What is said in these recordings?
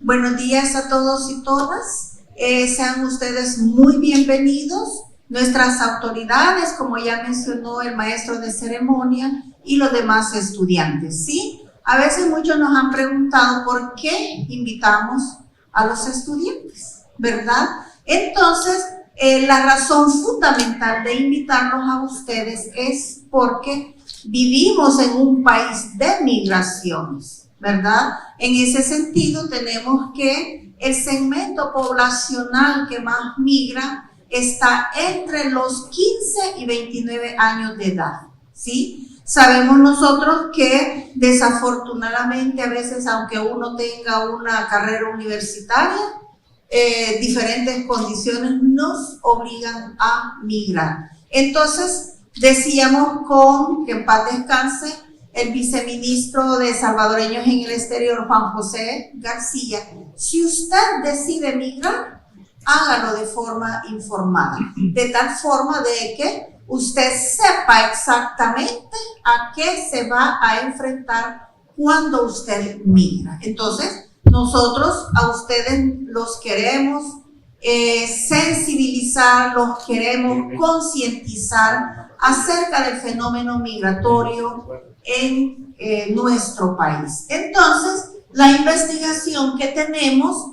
Buenos días a todos y todas. Sean ustedes muy bienvenidos. Nuestras autoridades, como ya mencionó el maestro de ceremonia, y los demás estudiantes, ¿sí? A veces muchos nos han preguntado por qué invitamos a los estudiantes, ¿verdad? Entonces, la razón fundamental de invitarlos a ustedes es porque vivimos en un país de migraciones, ¿verdad? En ese sentido, tenemos que el segmento poblacional que más migra está entre los 15 y 29 años de edad, ¿sí? Sabemos nosotros que desafortunadamente a veces, aunque uno tenga una carrera universitaria, diferentes condiciones nos obligan a migrar. Entonces, decíamos que en paz descanse, el viceministro de Salvadoreños en el Exterior, Juan José García, si usted decide migrar, hágalo de forma informada, de tal forma de que usted sepa exactamente a qué se va a enfrentar cuando usted migra. Entonces, nosotros a ustedes los queremos sensibilizar, los queremos concientizar acerca del fenómeno migratorio en nuestro país. Entonces, la investigación que tenemos,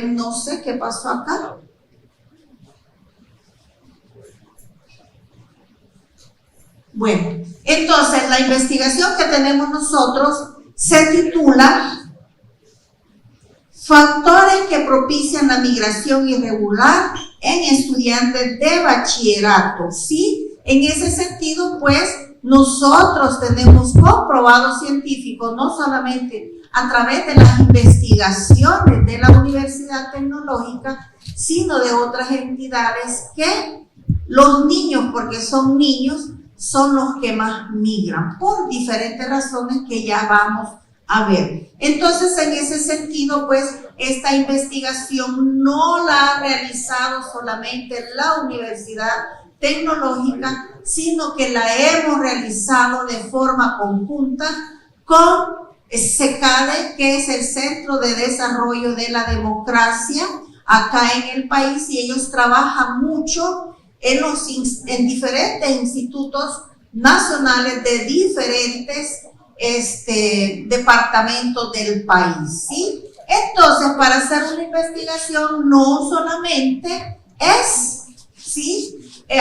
no sé qué pasó acá. Bueno, entonces la investigación que tenemos nosotros se titula Factores que propician la migración irregular en estudiantes de bachillerato, ¿sí? En ese sentido, pues, nosotros tenemos comprobados científicos, no solamente a través de las investigaciones de la Universidad Tecnológica, sino de otras entidades, que los niños, porque son niños, son los que más migran, por diferentes razones que ya vamos a ver. Entonces, en ese sentido, pues, esta investigación no la ha realizado solamente la Universidad Tecnológica, sino que la hemos realizado de forma conjunta con CECADE, que es el Centro de Desarrollo de la Democracia acá en el país, y ellos trabajan mucho en diferentes institutos nacionales de diferentes departamentos del país, ¿sí? Entonces, para hacer una investigación no solamente es, ¿sí?,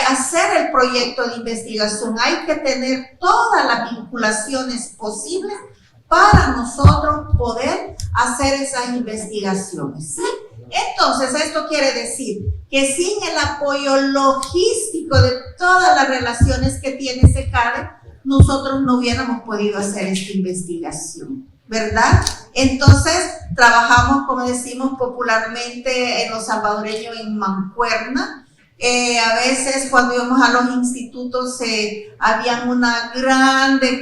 hacer el proyecto de investigación, hay que tener todas las vinculaciones posibles para nosotros poder hacer esas investigaciones, ¿sí? Entonces, esto quiere decir que sin el apoyo logístico de todas las relaciones que tiene CECADE, nosotros no hubiéramos podido hacer esta investigación, ¿verdad? Entonces, trabajamos, como decimos popularmente en los salvadoreños, en mancuerna. A veces cuando íbamos a los institutos habían grandes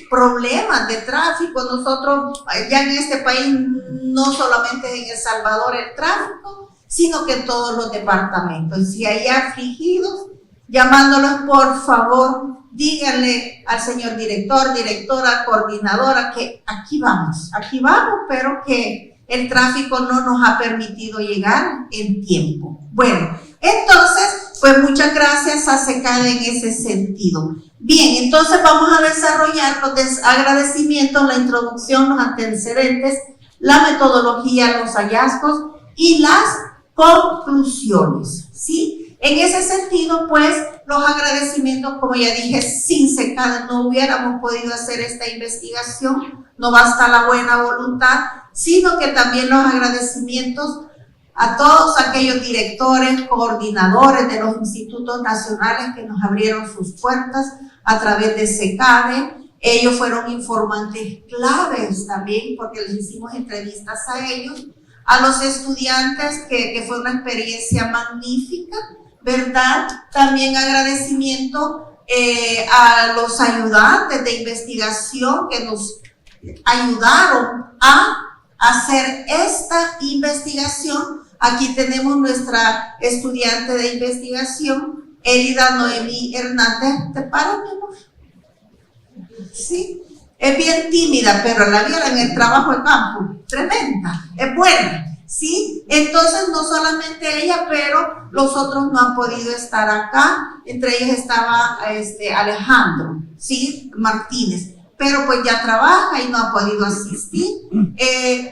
problemas de tráfico. Nosotros ya en este país, no solamente en El Salvador el tráfico, sino que en todos los departamentos. Si hay afligidos, llamándolos, por favor, díganle al señor director, directora, coordinadora, que aquí vamos, pero que el tráfico no nos ha permitido llegar en tiempo. Bueno, entonces, pues muchas gracias a CECADE en ese sentido. Bien, entonces vamos a desarrollar los agradecimientos, la introducción, los antecedentes, la metodología, los hallazgos y las conclusiones, ¿sí? En ese sentido, pues, los agradecimientos, como ya dije, sin CECADE no hubiéramos podido hacer esta investigación, no basta la buena voluntad, sino que también los agradecimientos a todos aquellos directores, coordinadores de los institutos nacionales que nos abrieron sus puertas a través de CECADE. Ellos fueron informantes claves también, porque les hicimos entrevistas a ellos, a los estudiantes, que fue una experiencia magnífica, ¿verdad? También agradecimiento a los ayudantes de investigación que nos ayudaron a hacer esta investigación. Aquí tenemos nuestra estudiante de investigación, Elida Noemí Hernández. ¿Te paras, mi amor? Sí. es bien tímida, pero la vieron en el trabajo de campo, tremenda, es buena, ¿sí? Entonces, no solamente ella, pero los otros no han podido estar acá. Entre ellos estaba Alejandro, ¿sí? Martínez, pero pues ya trabaja y no ha podido asistir.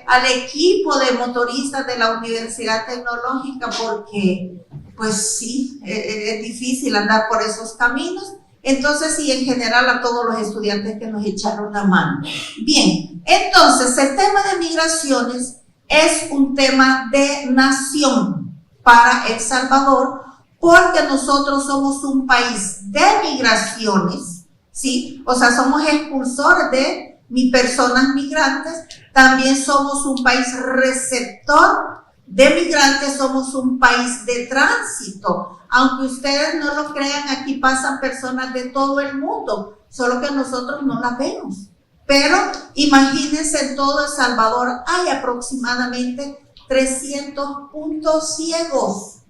Al equipo de motoristas de la Universidad Tecnológica, porque pues sí, es difícil andar por esos caminos. Entonces, sí, en general a todos los estudiantes que nos echaron la mano. Bien, entonces el tema de migraciones es un tema de nación para El Salvador, porque nosotros somos un país de migraciones, ¿sí? O sea, somos expulsores de personas migrantes, también somos un país receptor de migrantes, somos un país de tránsito. Aunque ustedes no lo crean, aquí pasan personas de todo el mundo, solo que nosotros no las vemos. Pero imagínense, en todo El Salvador hay aproximadamente 300 puntos ciegos.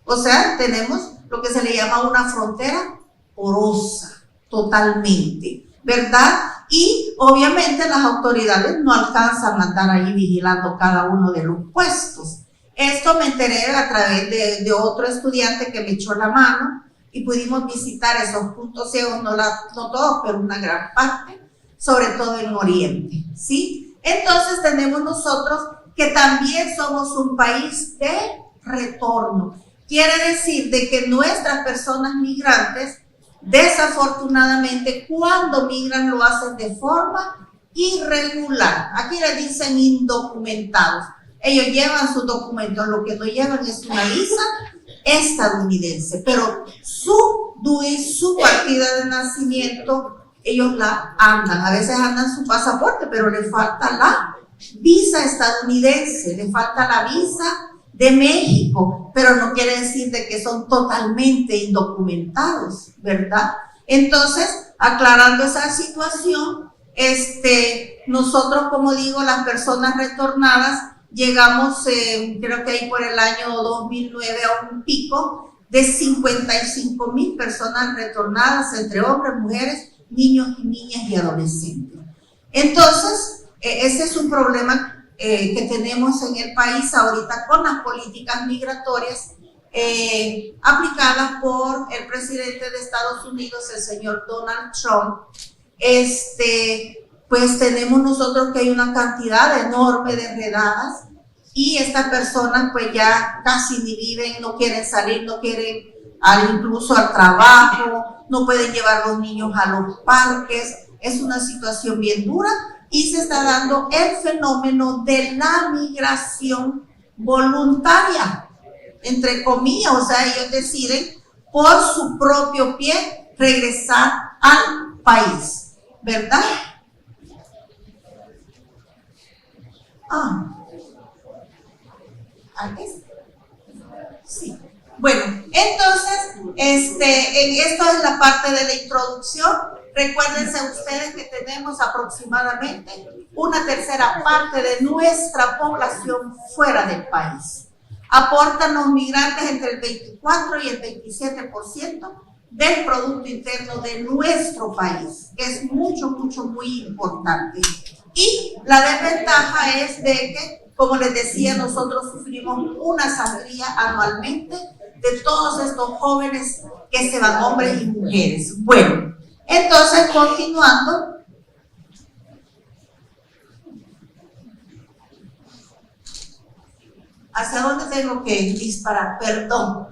O sea, tenemos lo que se le llama una frontera porosa, totalmente, ¿verdad? Y obviamente las autoridades no alcanzan a estar ahí vigilando cada uno de los puestos. Esto me enteré a través de otro estudiante que me echó la mano y pudimos visitar esos puntos ciegos, no todos, pero una gran parte, sobre todo en Oriente, ¿sí? Entonces tenemos nosotros que también somos un país de retorno. Quiere decir de que nuestras personas migrantes, desafortunadamente, cuando migran lo hacen de forma irregular. Aquí le dicen indocumentados. Ellos llevan sus documentos, lo que no llevan es una visa estadounidense, pero su DUI, su partida de nacimiento, ellos la andan. A veces andan su pasaporte, pero le falta la visa estadounidense, le falta la visa de México, pero no quiere decir de que son totalmente indocumentados, ¿verdad? Entonces, aclarando esa situación, nosotros, como digo, las personas retornadas, llegamos, creo que ahí por el año 2009 a un pico de 55,000 personas retornadas, entre hombres, mujeres, niños y niñas y adolescentes. Entonces, ese es un problema que tenemos en el país ahorita con las políticas migratorias aplicadas por el presidente de Estados Unidos, el señor Donald Trump. Pues tenemos nosotros que hay una cantidad enorme de redadas y estas personas pues ya casi ni viven, no quieren salir, no quieren incluso al trabajo, no pueden llevar los niños a los parques. Es una situación bien dura y se está dando el fenómeno de la migración voluntaria, entre comillas. O sea, ellos deciden por su propio pie regresar al país, ¿verdad? Sí. Bueno, entonces, esto es la parte de la introducción. Recuérdense ustedes que tenemos aproximadamente una tercera parte de nuestra población fuera del país. Aportan los migrantes entre el 24 y el 27% del Producto Interno de nuestro país, que es mucho, muy importante. Y la desventaja es de que, como les decía, nosotros sufrimos una sangría anualmente de todos estos jóvenes que se van, hombres y mujeres. Bueno, entonces, continuando, ¿hacia dónde tengo que disparar? Perdón.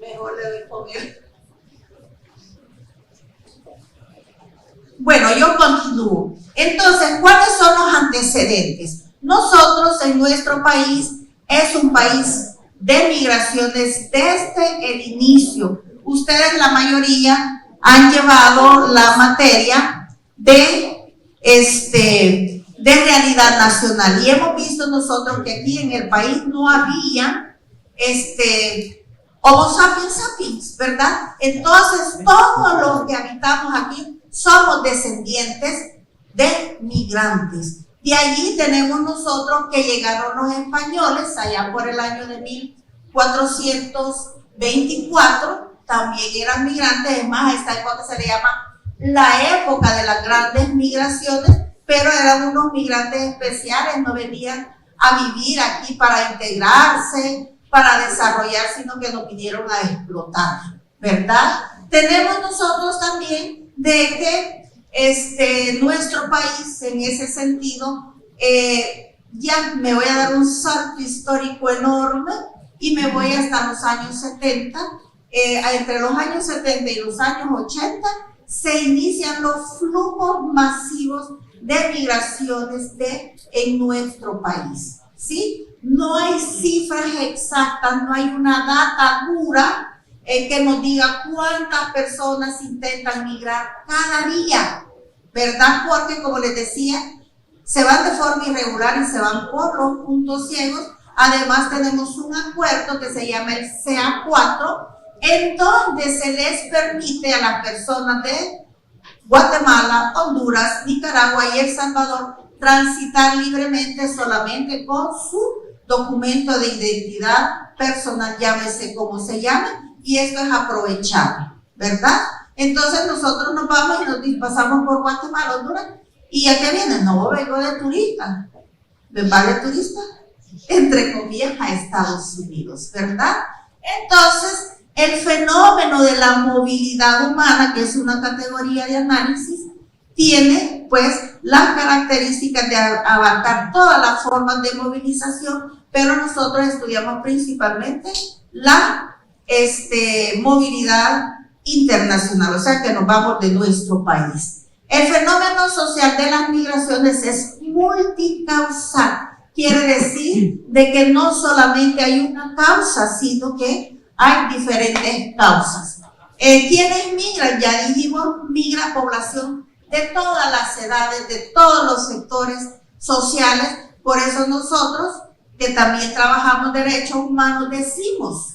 Mejor le doy con él. Bueno, yo continúo. Entonces, ¿cuáles son los antecedentes? Nosotros en nuestro país es un país de migraciones desde el inicio. Ustedes, la mayoría, han llevado la materia de realidad nacional y hemos visto nosotros que aquí en el país no había Homo sapiens sapiens, ¿verdad? Entonces, todos los que habitamos aquí somos descendientes de migrantes. De allí tenemos nosotros que llegaron los españoles allá por el año de 1424, también eran migrantes, es más, a esta época se le llama la época de las grandes migraciones, pero eran unos migrantes especiales, no venían a vivir aquí para integrarse, para desarrollar, sino que nos vinieron a explotar, ¿verdad? Tenemos nosotros también de que nuestro país, en ese sentido, ya me voy a dar un salto histórico enorme y me voy hasta los años 70. Entre los años 70 y los años 80 se inician los flujos masivos de migraciones en nuestro país, ¿sí? No hay cifras exactas, no hay una data dura que nos diga cuántas personas intentan migrar cada día, ¿verdad? Porque, como les decía, se van de forma irregular y se van por los puntos ciegos. Además, tenemos un acuerdo que se llama el CA4, en donde se les permite a las personas de Guatemala, Honduras, Nicaragua y El Salvador transitar libremente solamente con su documento de identidad personal, llámese como se llame, y esto es aprovechable, ¿verdad? Entonces nosotros nos vamos y nos pasamos por Guatemala, Honduras, ¿y a qué vienen? No, vengo de turista. ¿Me va de turista? Entre comillas, a Estados Unidos, ¿verdad? Entonces, el fenómeno de la movilidad humana, que es una categoría de análisis, tiene pues las características de abarcar todas las formas de movilización, pero nosotros estudiamos principalmente la movilidad internacional, o sea que nos vamos de nuestro país. El fenómeno social de las migraciones es multicausal, quiere decir de que no solamente hay una causa, sino que hay diferentes causas. ¿Quiénes migran? Ya dijimos, migra población de todas las edades, de todos los sectores sociales. Por eso nosotros, que también trabajamos derechos humanos, decimos,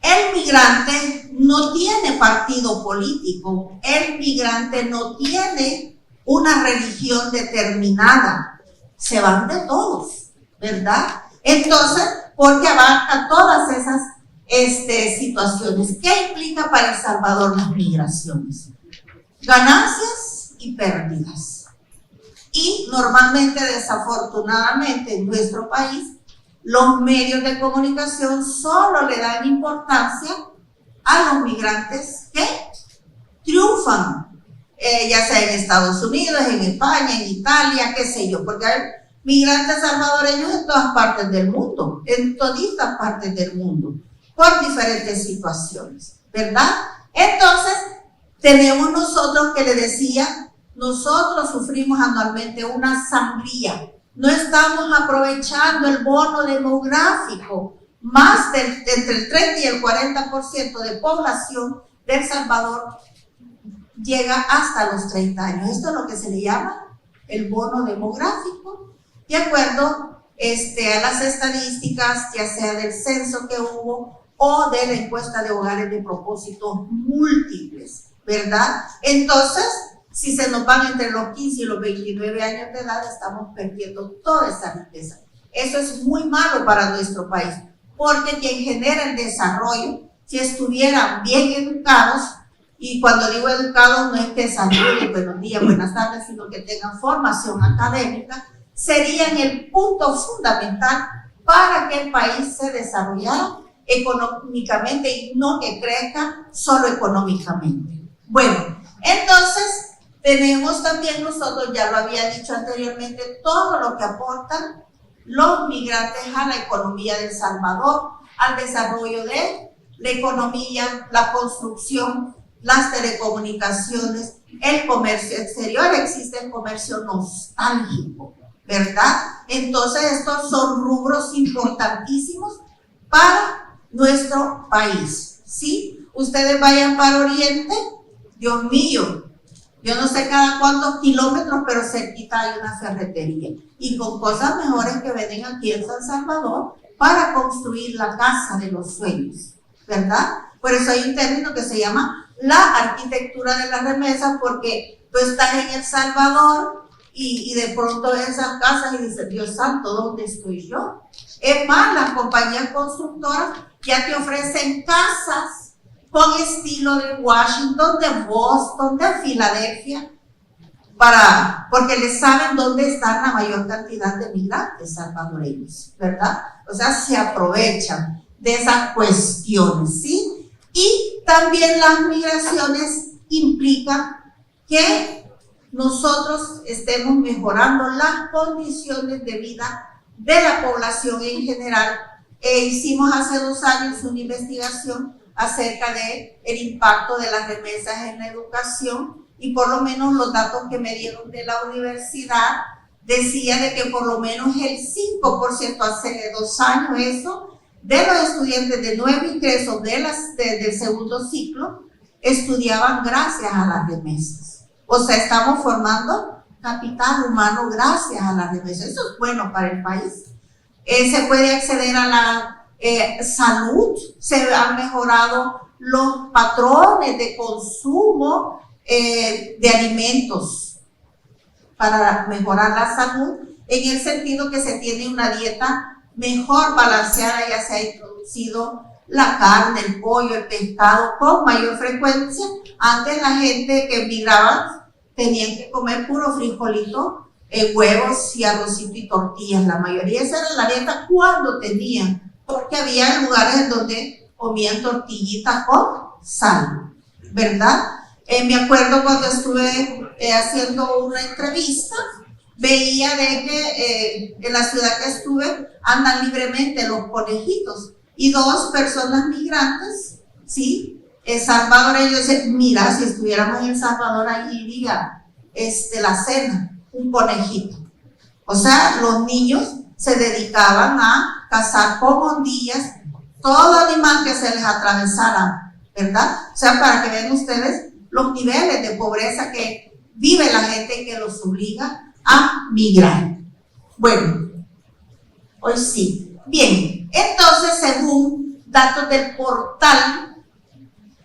el migrante no tiene partido político, el migrante no tiene una religión determinada, se van de todos, ¿verdad? Entonces, porque abarca todas esas situaciones. ¿Qué implica para El Salvador las migraciones? Ganancias y pérdidas. Y normalmente, desafortunadamente, en nuestro país, los medios de comunicación solo le dan importancia a los migrantes que triunfan, ya sea en Estados Unidos, en España, en Italia, qué sé yo, porque hay migrantes salvadoreños en todas partes del mundo, en toditas partes del mundo, por diferentes situaciones, ¿verdad? Entonces, tenemos nosotros que le decía, nosotros sufrimos anualmente una sangría. No estamos aprovechando el bono demográfico. Más entre el 30 y el 40% de población de El Salvador llega hasta los 30 años. Esto es lo que se le llama el bono demográfico, de acuerdo a las estadísticas, ya sea del censo que hubo o de la encuesta de hogares de propósitos múltiples, ¿verdad? Entonces, si se nos van entre los 15 y los 29 años de edad, estamos perdiendo toda esa riqueza. Eso es muy malo para nuestro país, porque quien genera el desarrollo, si estuvieran bien educados, y cuando digo educados no es que saluden, buenos días, buenas tardes, sino que tengan formación académica, serían el punto fundamental para que el país se desarrollara económicamente y no que crezca solo económicamente. Bueno, entonces tenemos también nosotros, ya lo había dicho anteriormente, todo lo que aportan los migrantes a la economía de El Salvador, al desarrollo de la economía, la construcción, las telecomunicaciones, el comercio exterior. Existe el comercio nostálgico, ¿verdad? Entonces estos son rubros importantísimos para nuestro país, ¿sí? Ustedes vayan para Oriente, Dios mío, yo no sé cada cuántos kilómetros, pero cerquita hay una ferretería y con cosas mejores que venden aquí en San Salvador para construir la casa de los sueños, ¿verdad? Por eso hay un término que se llama la arquitectura de las remesas, porque tú estás en El Salvador y de pronto ves esas casas y dices, Dios santo, ¿dónde estoy yo? Es más, las compañías constructoras ya te ofrecen casas con estilo de Washington, de Boston, de Filadelfia, porque les saben dónde están la mayor cantidad de migrantes salvadoreños, ¿verdad? O sea, se aprovechan de esas cuestiones, ¿sí? Y también las migraciones implican que nosotros estemos mejorando las condiciones de vida de la población en general. Hicimos hace 2 años una investigación acerca del impacto de las remesas en la educación y por lo menos los datos que me dieron de la universidad decía de que por lo menos el 5% hace 2 años eso, de los estudiantes de nuevo ingreso del segundo ciclo estudiaban gracias a las remesas. O sea, estamos formando capital humano gracias a las remesas. Eso es bueno para el país. Se puede acceder a la salud, se han mejorado los patrones de consumo de alimentos para mejorar la salud, en el sentido que se tiene una dieta mejor balanceada, ya se ha introducido la carne, el pollo, el pescado con mayor frecuencia. Antes la gente que migraba tenían que comer puro frijolito, huevos y arrocito y tortillas. La mayoría esa era la dieta cuando tenían, porque había lugares en donde comían tortillitas con sal, ¿verdad? Me acuerdo cuando estuve haciendo una entrevista, veía de que en la ciudad que estuve andan libremente los conejitos y 2 personas migrantes, ¿sí? Salvadoreños, mira, si estuviéramos en El Salvador, ahí iría la cena, un conejito. O sea, los niños se dedicaban a cazar con hondillas todo animal que se les atravesara, ¿verdad? O sea, para que vean ustedes los niveles de pobreza que vive la gente que los obliga a migrar. Bueno, hoy sí. Bien, entonces, según datos del portal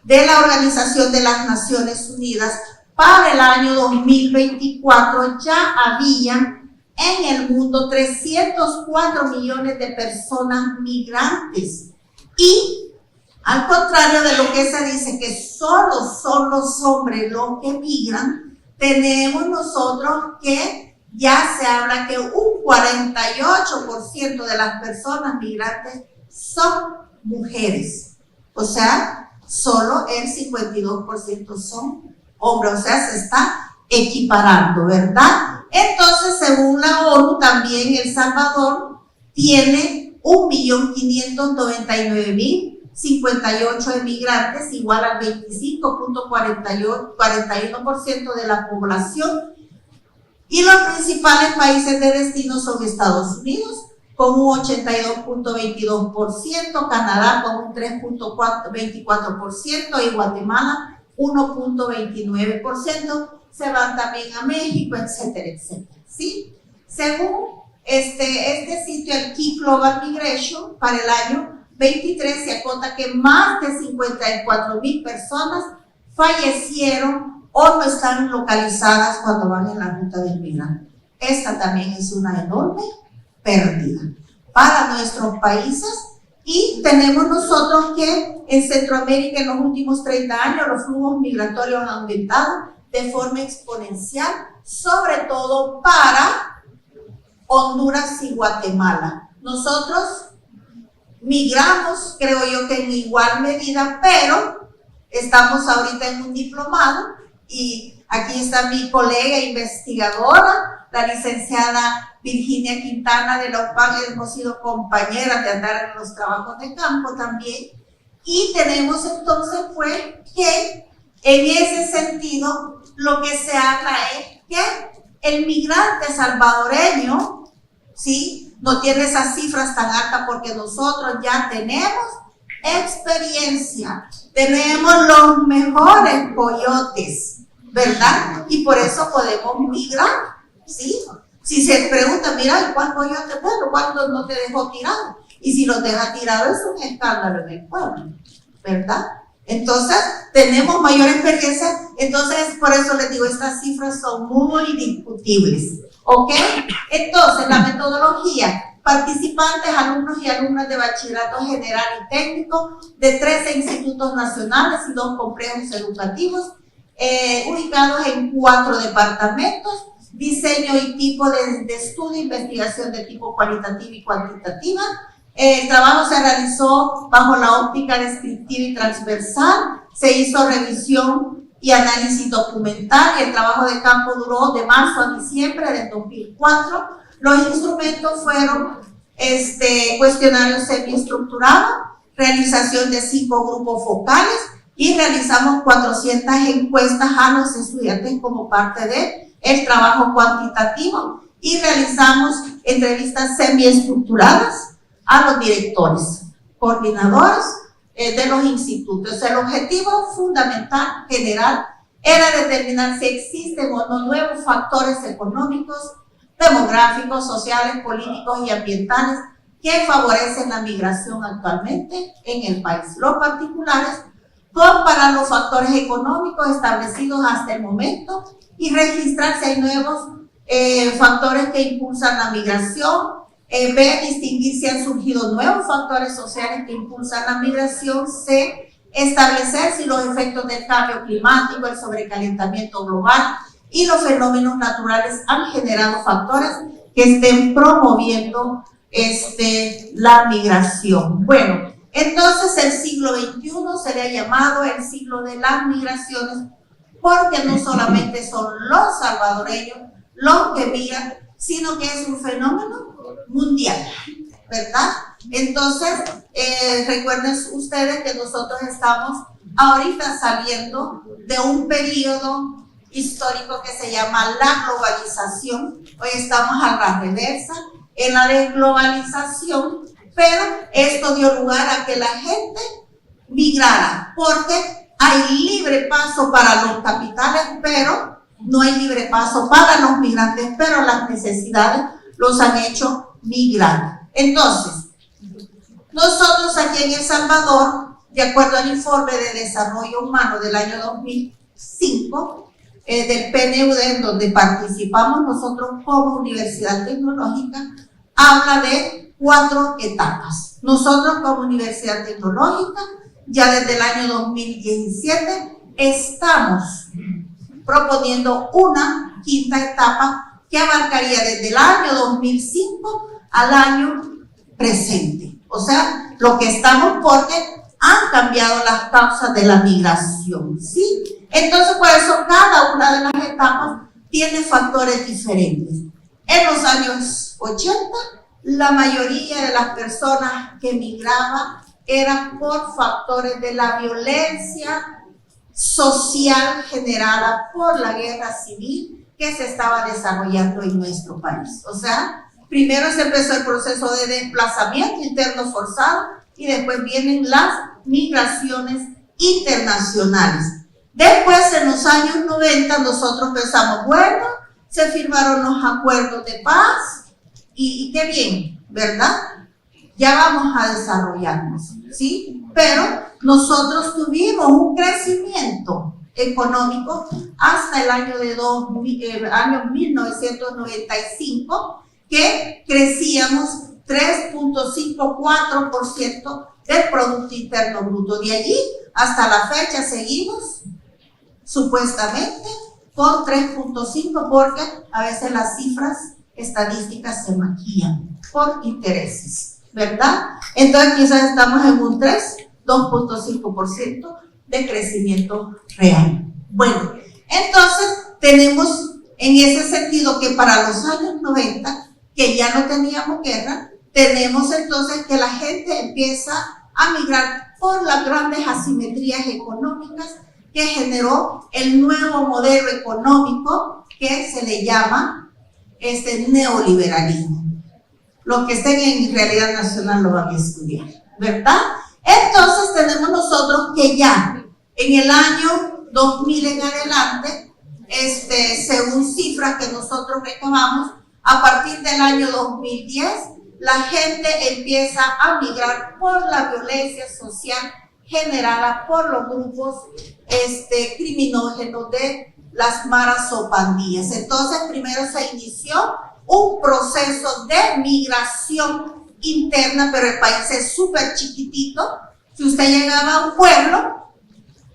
de la Organización de las Naciones Unidas, para el año 2024 ya había en el mundo 304 millones de personas migrantes. Y al contrario de lo que se dice que solo son los hombres los que migran, tenemos nosotros que ya se habla que un 48% de las personas migrantes son mujeres. O sea, solo el 52% son hombres. O sea, se está equiparando, ¿verdad? Entonces, según la ONU, también El Salvador tiene 1.599.058 emigrantes, igual al 25.41% de la población. Y los principales países de destino son Estados Unidos, con un 82.22%, Canadá con un 3.24% y Guatemala 1.29%. Se van también a México, etcétera, etcétera, ¿sí? Según este sitio, el Key Global Migration, para el año 23 se acota que más de 54,000 personas fallecieron o no están localizadas cuando van en la ruta del migrante. Esta también es una enorme pérdida para nuestros países. Y tenemos nosotros que en Centroamérica en los últimos 30 años los flujos migratorios han aumentado de forma exponencial, sobre todo para Honduras y Guatemala. Nosotros migramos, creo yo que en igual medida, pero estamos ahorita en un diplomado y aquí está mi colega investigadora, la licenciada Virginia Quintana de la UPAC. Hemos sido compañeras de andar en los trabajos de campo también, y tenemos entonces fue que en ese sentido lo que se habla es que el migrante salvadoreño, ¿sí?, no tiene esas cifras tan altas porque nosotros ya tenemos experiencia, tenemos los mejores coyotes, ¿verdad? Y por eso podemos migrar, ¿sí? Si se pregunta, mira, ¿cuál coyote? Bueno, ¿cuándo no te dejó tirado? Y si los deja tirados es un escándalo en el pueblo, ¿verdad? Entonces, tenemos mayor experiencia. Entonces, por eso les digo, estas cifras son muy discutibles. ¿Ok? Entonces, la metodología: participantes, alumnos y alumnas de bachillerato general y técnico de 13 institutos nacionales y 2 complejos educativos, ubicados en 4 departamentos. Diseño y tipo de estudio, investigación de tipo cualitativa y cuantitativa. El trabajo se realizó bajo la óptica descriptiva y transversal. Se hizo revisión y análisis documental, y el trabajo de campo duró de marzo a diciembre del 2004. Los instrumentos fueron cuestionario semiestructurado, realización de 5 grupos focales, y realizamos 400 encuestas a los estudiantes como parte del trabajo cuantitativo, y realizamos entrevistas semiestructuradas a los directores, coordinadores de los institutos. El objetivo fundamental general era determinar si existen o no nuevos factores económicos, demográficos, sociales, políticos y ambientales que favorecen la migración actualmente en el país. Los particulares: comparar los factores económicos establecidos hasta el momento y registrar si hay nuevos factores que impulsan la migración. B, distinguir si han surgido nuevos factores sociales que impulsan la migración. C, establecer si los efectos del cambio climático, el sobrecalentamiento global y los fenómenos naturales han generado factores que estén promoviendo la migración. Bueno, entonces el siglo XXI se le ha llamado el siglo de las migraciones, porque no solamente son los salvadoreños los que migran, sino que es un fenómeno mundial, ¿verdad? Entonces, recuerden ustedes que nosotros estamos ahorita saliendo de un periodo histórico que se llama la globalización. Hoy estamos a la reversa, en la desglobalización, pero esto dio lugar a que la gente migrara, porque hay libre paso para los capitales, pero no hay libre paso para los migrantes, pero las necesidades los han hecho migrar. Entonces, nosotros aquí en El Salvador, de acuerdo al informe de desarrollo humano del año 2005, del PNUD, en donde participamos nosotros como Universidad Tecnológica, habla de 4 etapas. Nosotros como Universidad Tecnológica, ya desde el año 2017, estamos proponiendo una 5ª etapa que abarcaría desde el año 2005 al año presente. O sea, lo que estamos, porque han cambiado las causas de la migración, ¿sí? Entonces, por eso cada una de las etapas tiene factores diferentes. En los años 80, la mayoría de las personas que migraban eran por factores de la violencia social generada por la guerra civil que se estaba desarrollando en nuestro país. O sea, primero se empezó el proceso de desplazamiento interno forzado, y después vienen las migraciones internacionales. Después, en los años 90, nosotros pensamos, bueno, se firmaron los acuerdos de paz y qué bien, ¿verdad? Ya vamos a desarrollarnos, ¿sí? Pero nosotros tuvimos un crecimiento económico hasta el año año 1995, que crecíamos 3.54% del Producto Interno Bruto. De allí hasta la fecha seguimos supuestamente con 3.5, porque a veces las cifras estadísticas se maquillan por intereses, ¿verdad? Entonces quizás estamos en un 2.5% de crecimiento real. Bueno, entonces tenemos en ese sentido que para los años 90, que ya no teníamos guerra, tenemos entonces que la gente empieza a migrar por las grandes asimetrías económicas que generó el nuevo modelo económico que se le llama neoliberalismo. Los que estén en Realidad Nacional lo van a estudiar, ¿verdad? Entonces tenemos nosotros que ya en el año 2000 en adelante, según cifras que nosotros recabamos, a partir del año 2010, la gente empieza a migrar por la violencia social generada por los grupos criminógenos de las maras o pandillas. Entonces, primero se inició un proceso de migración interna, pero el país es súper chiquitito. Si usted llegaba a un pueblo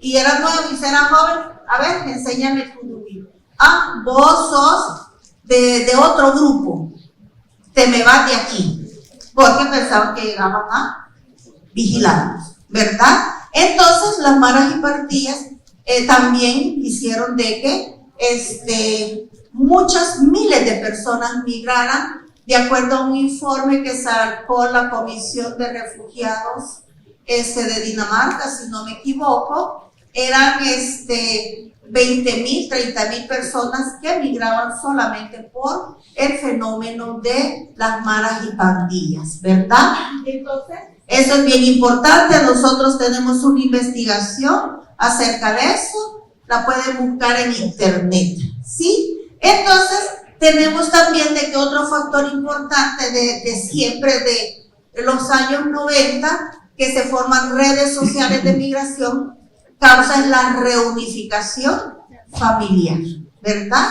y era nuevo y era joven, a ver, enséñame tu número. Ah, vos sos de otro grupo, te me vas de aquí, porque pensaban que llegaban a vigilarnos, ¿verdad? Entonces, las maras y pandillas también hicieron de que muchas miles de personas migraran, de acuerdo a un informe que sacó la Comisión de Refugiados de Dinamarca, si no me equivoco. Eran 20,000, 30,000 personas que migraban solamente por el fenómeno de las maras y pandillas, ¿verdad? Entonces, eso es bien importante. Nosotros tenemos una investigación acerca de eso, la pueden buscar en internet, ¿sí? Entonces, tenemos también de que otro factor importante de siempre, de los años 90, que se forman redes sociales de migración, causa la reunificación familiar, ¿verdad?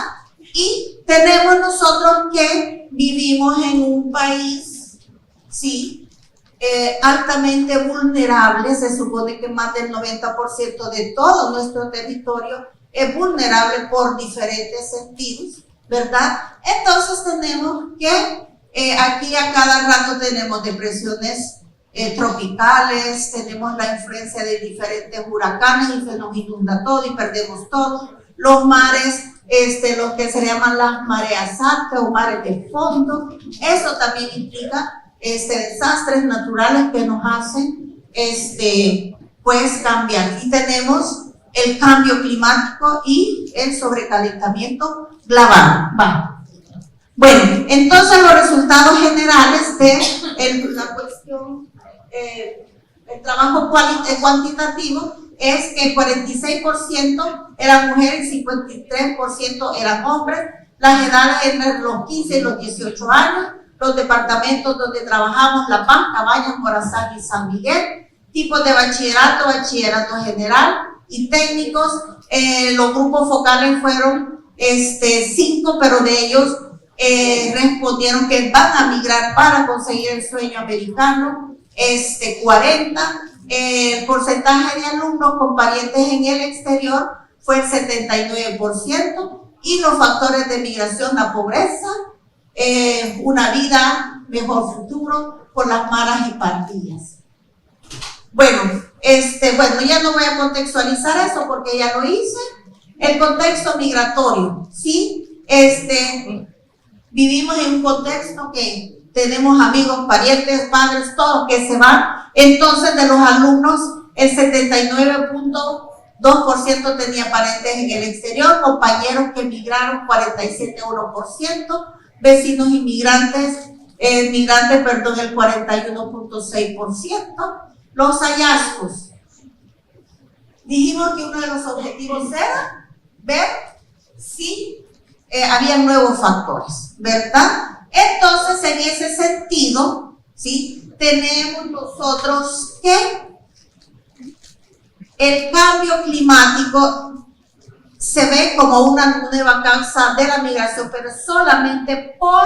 Y tenemos nosotros que vivimos en un país, ¿sí?, altamente vulnerable. Se supone que más del 90% de todo nuestro territorio es vulnerable por diferentes sentidos, ¿verdad? Entonces tenemos que aquí a cada rato tenemos depresiones tropicales, tenemos la influencia de diferentes huracanes y se nos inunda todo y perdemos todo. Los mares, lo que se llaman las mareas altas o mares de fondo, eso también implica desastres naturales que nos hacen pues cambiar. Y tenemos el cambio climático y el sobrecalentamiento global. Bueno, entonces los resultados generales de la cuestión, el trabajo cuantitativo, es que 46% eran mujeres y 53% eran hombres. Las edades entre los 15 y los 18 años. Los departamentos donde trabajamos: La Paz, Cabañas, Morazán y San Miguel. Tipos de bachillerato: bachillerato general y técnicos. Los grupos focales fueron 5, pero de ellos respondieron que van a migrar para conseguir el sueño americano, 40. El porcentaje de alumnos con parientes en el exterior fue el 79%. Y los factores de migración: la pobreza, una vida, mejor futuro por las maras y pandillas. Bueno, ya no voy a contextualizar eso porque ya lo hice. El contexto migratorio, ¿sí? Vivimos en un contexto que tenemos amigos, parientes, padres, todos que se van. Entonces, de los alumnos, el 79.2% tenía parientes en el exterior, compañeros que emigraron 47,1%, vecinos inmigrantes, el 41.6%. Los hallazgos. Dijimos que uno de los objetivos era ver si había nuevos factores, ¿verdad? Entonces, en ese sentido, ¿sí?, tenemos nosotros que el cambio climático se ve como una nueva causa de la migración, pero solamente por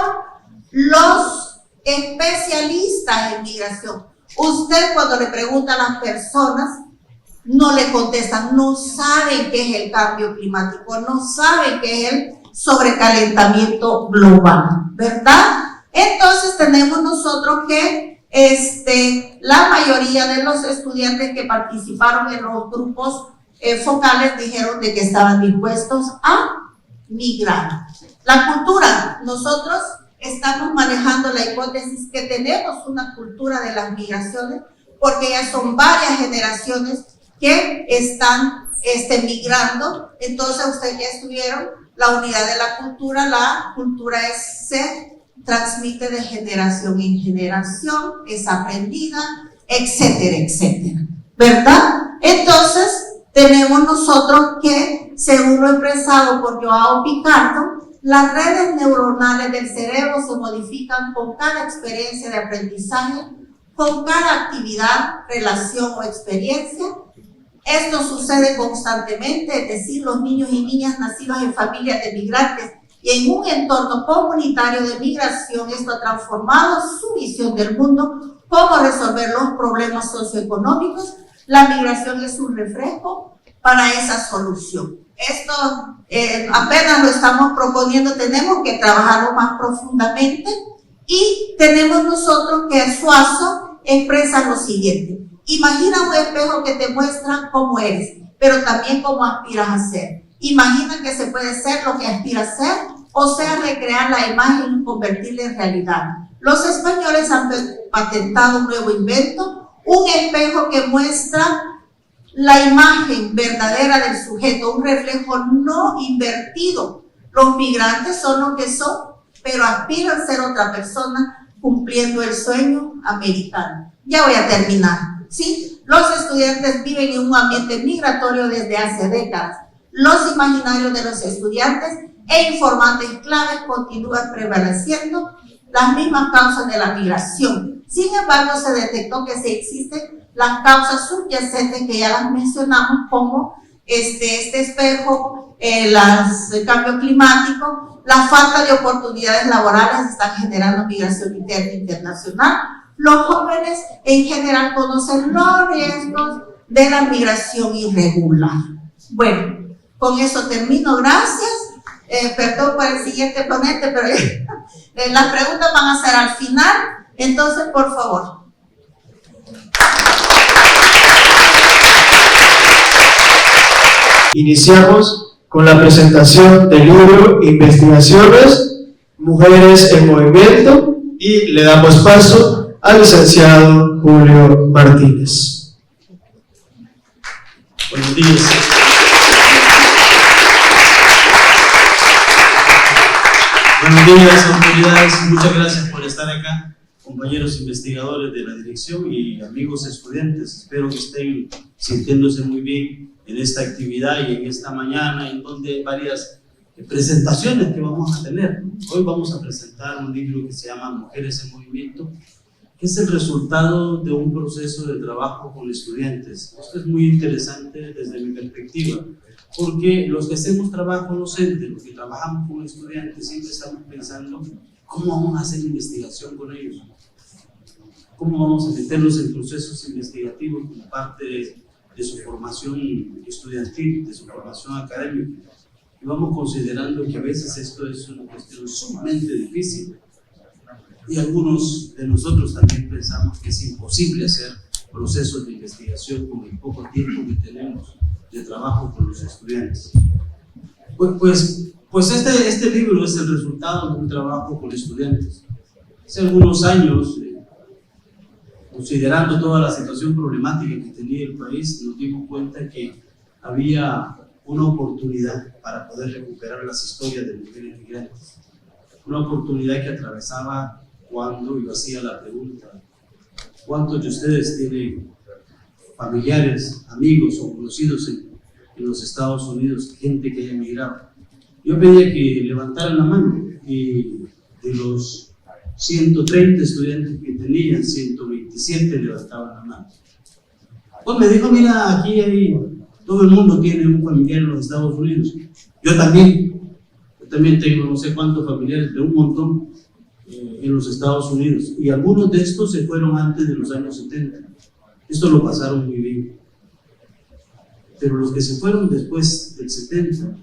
los especialistas en migración. Usted, cuando le pregunta a las personas, no le contestan, no saben qué es el cambio climático, no saben qué es el sobrecalentamiento global, ¿verdad? Entonces tenemos nosotros que la mayoría de los estudiantes que participaron en los grupos focales dijeron de que estaban dispuestos a migrar. La cultura: nosotros estamos manejando la hipótesis que tenemos una cultura de las migraciones porque ya son varias generaciones que están migrando. Entonces ustedes ya estuvieron la unidad de la cultura se transmite de generación en generación, es aprendida, etcétera, etcétera, ¿verdad? Entonces tenemos nosotros que, según lo expresado por Joao Picardo, las redes neuronales del cerebro se modifican con cada experiencia de aprendizaje, con cada actividad, relación o experiencia, Esto sucede constantemente, es decir, los niños y niñas nacidos en familias de migrantes y en un entorno comunitario de migración, esto ha transformado su visión del mundo, cómo resolver los problemas socioeconómicos. La migración es un reflejo para esa solución. Esto apenas lo estamos proponiendo, tenemos que trabajarlo más profundamente y tenemos nosotros que Suazo expresa lo siguiente: imagina un espejo que te muestra cómo eres, pero también cómo aspiras a ser. Imagina que se puede ser lo que aspiras a ser, o sea, recrear la imagen y convertirla en realidad. Los españoles han patentado un nuevo invento, un espejo que muestra la imagen verdadera del sujeto, un reflejo no invertido. Los migrantes son lo que son, pero aspiran a ser otra persona cumpliendo el sueño americano. Ya voy a terminar, ¿sí? Los estudiantes viven en un ambiente migratorio desde hace décadas. Los imaginarios de los estudiantes e informantes claves continúan prevaleciendo las mismas causas de la migración. Sin embargo, se detectó que sí existen las causas subyacentes que ya las mencionamos, como este espejo, el cambio climático, la falta de oportunidades laborales están generando migración interna e internacional. Los jóvenes en general conocen los riesgos de la migración irregular. Bueno, con eso termino, gracias. Perdón por el siguiente ponente, pero las preguntas van a ser al final, entonces por favor. Iniciamos con la presentación del libro Investigaciones, Mujeres en Movimiento, y le damos paso al licenciado Julio Martínez. Buenos días. Buenos días, autoridades. Muchas gracias por estar acá, compañeros investigadores de la dirección y amigos estudiantes. Espero que estén sintiéndose muy bien en esta actividad y en esta mañana, en donde hay varias presentaciones que vamos a tener. Hoy vamos a presentar un libro que se llama Mujeres en Movimiento, que es el resultado de un proceso de trabajo con estudiantes. Esto es muy interesante desde mi perspectiva, porque los que hacemos trabajo docente, los que trabajamos con estudiantes, siempre estamos pensando cómo vamos a hacer investigación con ellos, cómo vamos a meterlos en procesos investigativos como parte de su formación estudiantil, de su formación académica. Y vamos considerando que a veces esto es una cuestión sumamente difícil. Y algunos de nosotros también pensamos que es imposible hacer procesos de investigación con el poco tiempo que tenemos de trabajo con los estudiantes. Pues este libro es el resultado de un trabajo con estudiantes. Hace algunos años, considerando toda la situación problemática que tenía el país, nos dimos cuenta que había una oportunidad para poder recuperar las historias de mujeres migrantes. Una oportunidad que atravesaba cuando yo hacía la pregunta: ¿cuántos de ustedes tienen familiares, amigos o conocidos en los Estados Unidos, gente que haya emigrado? Yo pedía que levantaran la mano, y de los 130 estudiantes que tenían, 127 levantaban la mano. Pues me dijo: mira, aquí hay, todo el mundo tiene un familiar en los Estados Unidos. Yo también tengo no sé cuántos familiares, de un montón, en los Estados Unidos, y algunos de estos se fueron antes de los años 70. Esto lo pasaron muy bien. Pero los que se fueron después del 70,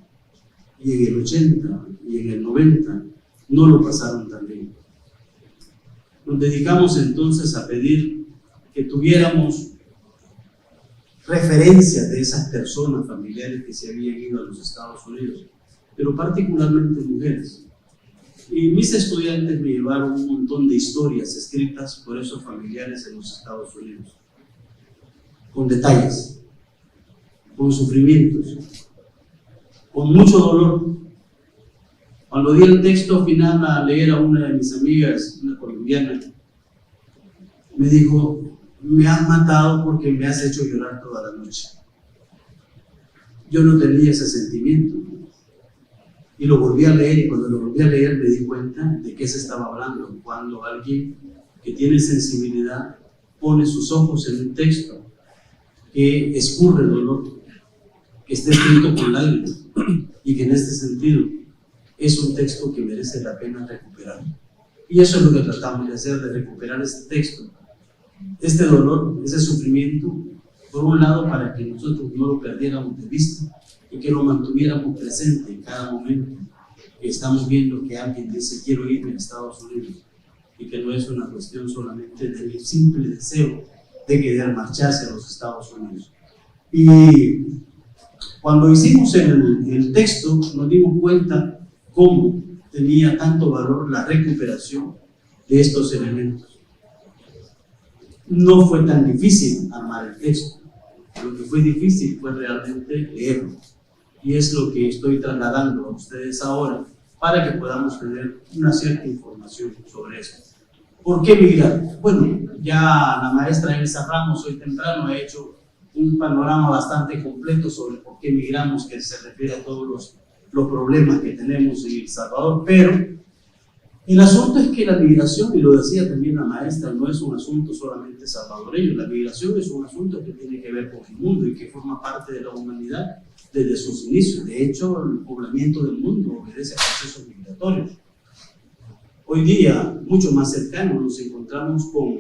y en el 80, y en el 90, no lo pasaron tan bien. Nos dedicamos entonces a pedir que tuviéramos referencias de esas personas familiares que se habían ido a los Estados Unidos, pero particularmente mujeres. Y mis estudiantes me llevaron un montón de historias escritas por esos familiares en los Estados Unidos, con detalles, con sufrimientos, con mucho dolor. Cuando di el texto final a leer a una de mis amigas, una colombiana, me dijo: me has matado porque me has hecho llorar toda la noche. Yo no tenía ese sentimiento. Y lo volví a leer, y cuando lo volví a leer me di cuenta de qué se estaba hablando. Cuando alguien que tiene sensibilidad pone sus ojos en un texto que escurre dolor, que está escrito con lágrimas y que en este sentido es un texto que merece la pena recuperar. Y eso es lo que tratamos de hacer, de recuperar este texto, este dolor, ese sufrimiento, por un lado para que nosotros no lo perdiéramos de vista y que lo mantuviéramos presente en cada momento que estamos viendo que alguien dice quiero irme a Estados Unidos, y que no es una cuestión solamente del simple deseo de querer marcharse a los Estados Unidos. Y cuando hicimos el texto nos dimos cuenta cómo tenía tanto valor la recuperación de estos elementos. No fue tan difícil armar el texto, lo que fue difícil fue realmente leerlo, y es lo que estoy trasladando a ustedes ahora para que podamos tener una cierta información sobre esto. ¿Por qué migrar? Bueno, ya la maestra Elsa Ramos hoy temprano ha hecho un panorama bastante completo sobre por qué migramos, que se refiere a todos los problemas que tenemos en El Salvador, pero el asunto es que la migración, y lo decía también la maestra, no es un asunto solamente salvadoreño, la migración es un asunto que tiene que ver con el mundo y que forma parte de la humanidad desde sus inicios. De hecho, el poblamiento del mundo obedece a procesos migratorios. Hoy día, mucho más cercano, nos encontramos con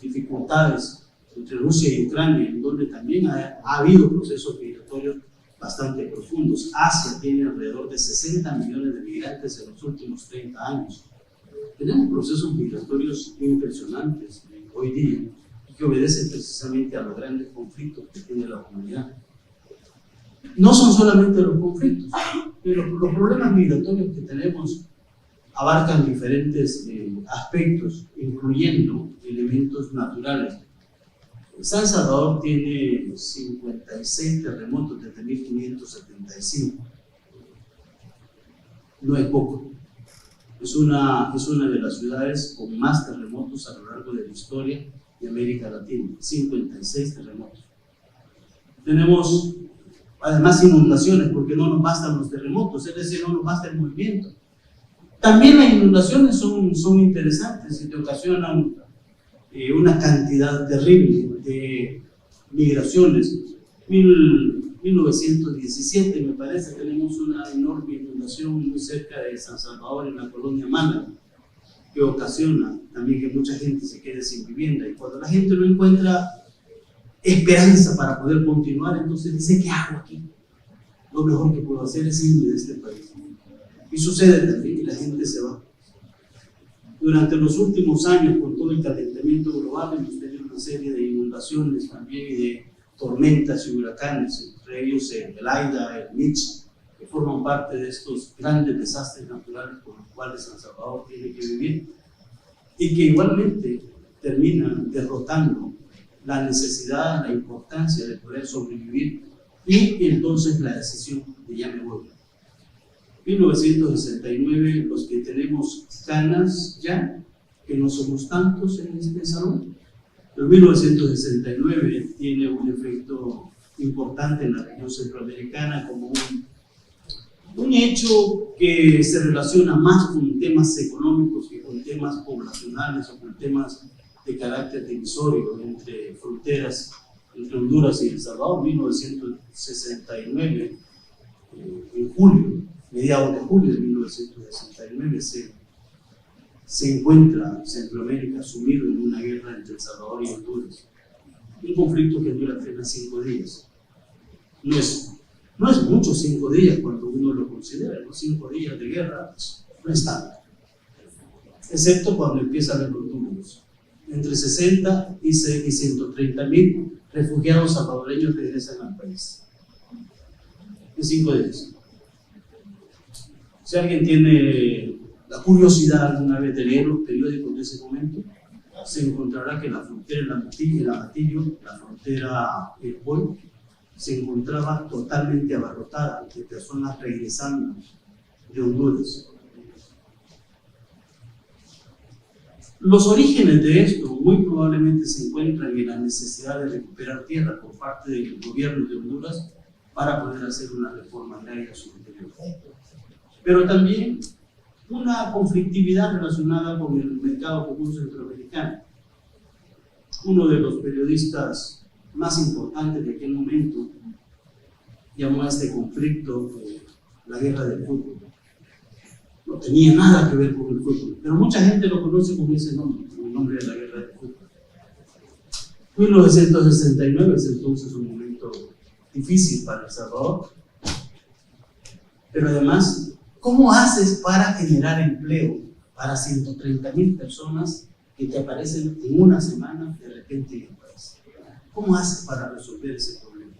dificultades entre Rusia y Ucrania, en donde también ha habido procesos migratorios bastante profundos. Asia tiene alrededor de 60 millones de migrantes en los últimos 30 años. Tenemos procesos migratorios impresionantes hoy día y que obedecen precisamente a los grandes conflictos que tiene la humanidad. No son solamente los conflictos, pero los problemas migratorios que tenemos abarcan diferentes aspectos, incluyendo elementos naturales. San Salvador tiene 56 terremotos desde 1575. No es poco. Es una de las ciudades con más terremotos a lo largo de la historia de América Latina. 56 terremotos. Tenemos además inundaciones, porque no nos bastan los terremotos, es decir, no nos basta el movimiento. También las inundaciones son interesantes y te ocasionan una cantidad terrible de migraciones. 1917, me parece, tenemos una enorme inundación muy cerca de San Salvador, en la colonia Málaga, que ocasiona también que mucha gente se quede sin vivienda. Y cuando la gente no encuentra esperanza para poder continuar, entonces dice, ¿qué hago aquí? Lo mejor que puedo hacer es irme de este país. Y sucede también que la gente se va. Durante los últimos años, con todo el calentamiento global, hemos tenido una serie de inundaciones también y de tormentas y huracanes, entre ellos el Aida, el Mitch, que forman parte de estos grandes desastres naturales con los cuales San Salvador tiene que vivir y que igualmente terminan derrotando la necesidad, la importancia de poder sobrevivir y entonces la decisión de ya me voy. 1969, los que tenemos canas ya, que no somos tantos en este salón, pero 1969 tiene un efecto importante en la región centroamericana como un hecho que se relaciona más con temas económicos que con temas poblacionales o con temas de carácter divisorio entre fronteras, entre Honduras y El Salvador. 1969, en julio, mediados de julio de 1969, se encuentra Centroamérica sumido en una guerra entre El Salvador y Honduras. Un conflicto que dura apenas 5 días. No es mucho 5 días cuando uno lo considera, los 5 días de guerra no es tanto, excepto cuando empiezan los números. Entre 60 y 130 mil refugiados salvadoreños regresan al país en 5 días. Si alguien tiene la curiosidad alguna vez de leer los periódicos de ese momento, se encontrará que la frontera en la Matillo, la frontera Hoy, se encontraba totalmente abarrotada de personas regresando de Honduras. Los orígenes de esto muy probablemente se encuentran en la necesidad de recuperar tierra por parte del gobierno de Honduras para poder hacer una reforma agraria a su interior. Pero también una conflictividad relacionada con el mercado común centroamericano. Uno de los periodistas más importantes de aquel momento llamó a este conflicto la guerra del fútbol. No tenía nada que ver con el fútbol, pero mucha gente lo conoce con ese nombre, con el nombre de la guerra del fútbol. 1969 es entonces un momento difícil para El Salvador, pero además, ¿cómo haces para generar empleo para 130,000 personas que te aparecen en una semana de repente en el país? ¿Cómo haces para resolver ese problema?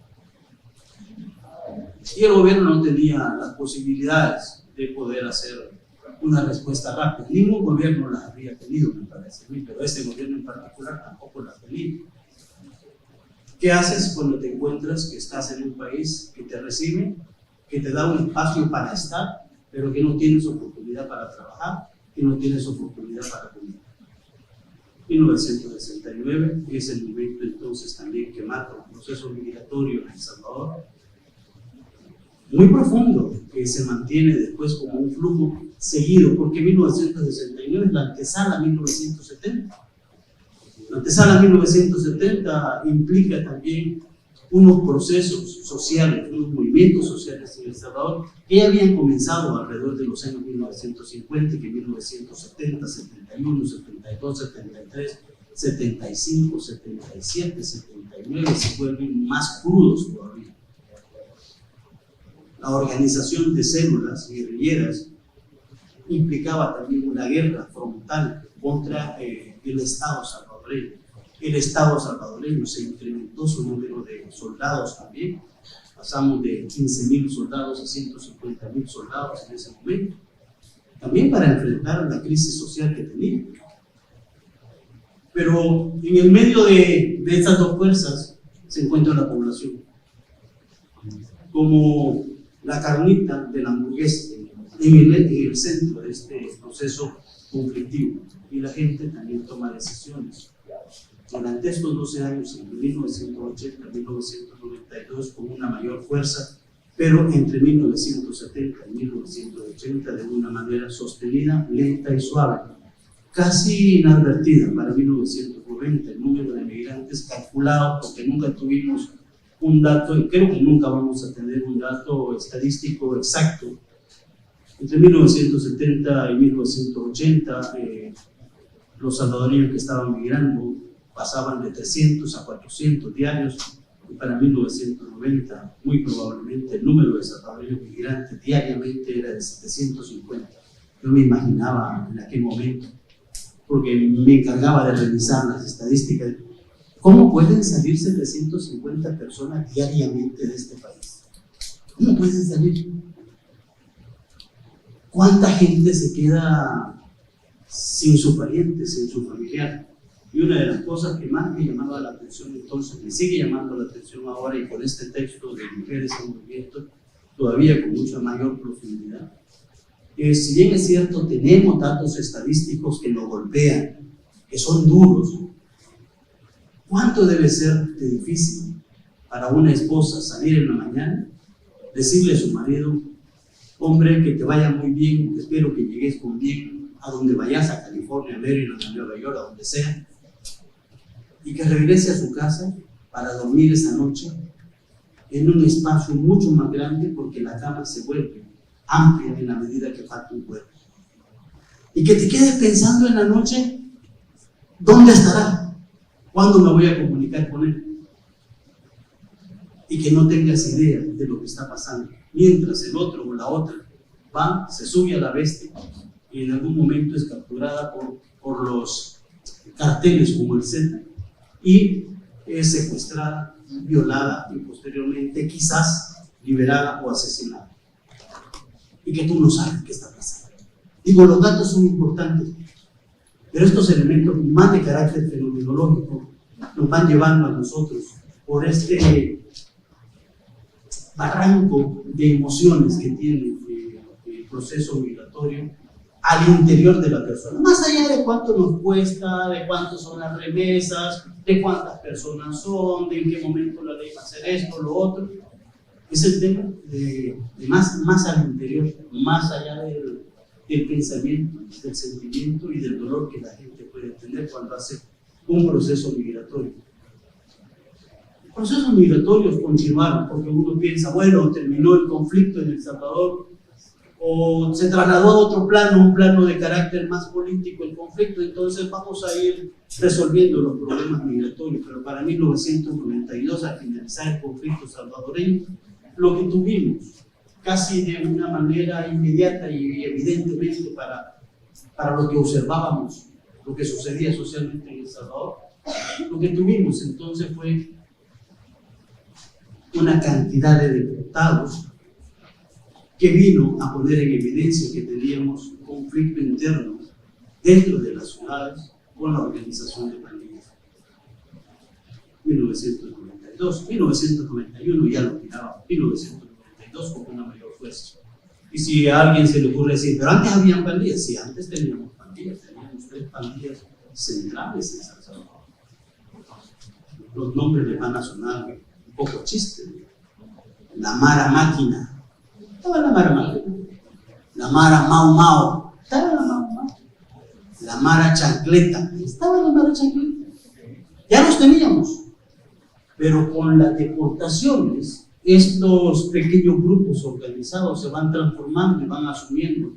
Y el gobierno no tenía las posibilidades de poder hacer una respuesta rápida. Ningún gobierno las habría tenido, me parece a mí, pero este gobierno en particular tampoco las tenía. ¿Qué haces cuando te encuentras que estás en un país que te recibe, que te da un espacio para estar, pero que no tienes oportunidad para trabajar, que no tienes oportunidad para comer? 1969 es el momento entonces también que marca un proceso migratorio en El Salvador muy profundo, que se mantiene después como un flujo seguido, porque 1969 es la antesala a 1970. La antesala a 1970 implica también unos procesos sociales, unos movimientos sociales en El Salvador que ya habían comenzado alrededor de los años 1950, que 1970, 71, 72, 73, 75, 77, 79 se vuelven más crudos todavía. La organización de células guerrilleras implicaba también una guerra frontal contra el Estado salvadoreño. El Estado salvadoreño se incrementó su número de soldados también. Pasamos de 15,000 soldados a 150,000 soldados en ese momento. También para enfrentar la crisis social que tenía. Pero en el medio de estas dos fuerzas se encuentra la población. Como la carnita de la hamburguesa en el centro de este proceso conflictivo. Y la gente también toma decisiones. Durante estos 12 años, entre 1980 y 1992, con una mayor fuerza, pero entre 1970 y 1980 de una manera sostenida, lenta y suave, casi inadvertida. Para 1990 el número de migrantes calculado, porque nunca tuvimos un dato, y creo que nunca vamos a tener un dato estadístico exacto. Entre 1970 y 1980, los salvadoreños que estaban migrando pasaban de 300 a 400 diarios, y para 1990, muy probablemente, el número de salvadoreños migrantes diariamente era de 750. Yo me imaginaba en aquel momento, porque me encargaba de revisar las estadísticas, ¿cómo pueden salir 750 personas diariamente de este país? ¿Cómo pueden salir? ¿Cuánta gente se queda sin su pariente, sin su familiar? Y una de las cosas que más me llamaba la atención entonces, me sigue llamando la atención ahora y con este texto de Mujeres en Movimiento, todavía con mucha mayor profundidad, es, si bien es cierto, tenemos datos estadísticos que nos golpean, que son duros, ¿cuánto debe ser de difícil para una esposa salir en la mañana, decirle a su marido, hombre, que te vaya muy bien, espero que llegues con bien a donde vayas, a California, a Maryland, a Nueva York, a donde sea, y que regrese a su casa para dormir esa noche en un espacio mucho más grande, porque la cama se vuelve amplia en la medida que falta un cuerpo? Y que te quedes pensando en la noche, ¿dónde estará? ¿Cuándo me voy a comunicar con él? Y que no tengas idea de lo que está pasando, mientras el otro o la otra va, se sube a la bestia y en algún momento es capturada por los carteles como el Z y es secuestrada, violada y posteriormente quizás liberada o asesinada. Y que tú no sabes qué está pasando. Digo, los datos son importantes, pero estos elementos más de carácter fenomenológico nos van llevando a nosotros por este barranco de emociones que tiene el proceso migratorio al interior de la persona, más allá de cuánto nos cuesta, de cuánto son las remesas, de cuántas personas son, de en qué momento la ley va a hacer esto, lo otro. Es el tema de más al interior, más allá del pensamiento, del sentimiento y del dolor que la gente puede tener cuando hace un proceso migratorio. procesos migratorios continuaron, porque uno piensa, bueno, terminó el conflicto en El Salvador, o se trasladó a otro plano, un plano de carácter más político el conflicto, entonces vamos a ir resolviendo los problemas migratorios. Pero para 1992, al finalizar el conflicto salvadoreño, lo que tuvimos, casi de una manera inmediata y evidentemente para lo que observábamos, lo que sucedía socialmente en El Salvador, lo que tuvimos entonces fue una cantidad de deportados que vino a poner en evidencia que teníamos un conflicto interno dentro de las ciudades con la organización de pandillas. 1992, 1991 ya lo miraba, 1992 con una mayor fuerza. Y si a alguien se le ocurre decir, pero antes habían pandillas, sí, antes teníamos pandillas, teníamos 3 pandillas centrales en San Salvador. Los nombres les van a sonar un poco chistes. La Mara Máquina, estaba la Mara Máquina. La Mara Mau Mau, estaba la Mau Mau. La Mara Chancleta, estaba la Mara Chancleta. Ya los teníamos. Pero con las deportaciones, estos pequeños grupos organizados se van transformando y van asumiendo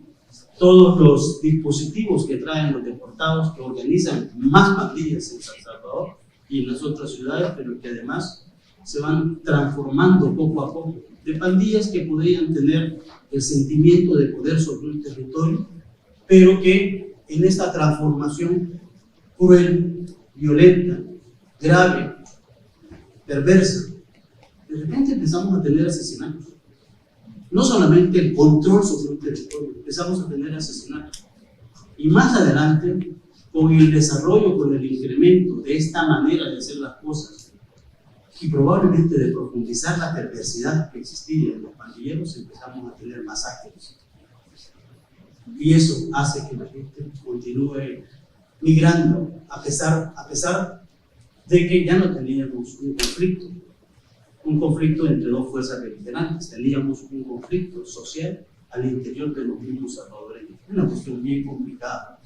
todos los dispositivos que traen los deportados, que organizan más pandillas en San Salvador y en las otras ciudades, pero que además se van transformando poco a poco de pandillas que podrían tener el sentimiento de poder sobre un territorio, pero que en esta transformación cruel, violenta, grave, perversa, de repente empezamos a tener asesinatos. No solamente el control sobre un territorio, empezamos a tener asesinatos. Y más adelante, con el desarrollo, con el incremento de esta manera de hacer las cosas, y probablemente de profundizar la perversidad que existía en los pandilleros, empezamos a tener masacres. Y eso hace que la gente continúe migrando, a pesar de que ya no teníamos un conflicto entre dos fuerzas beligerantes, teníamos un conflicto social al interior de los mismos salvadoreños, una cuestión bien complicada.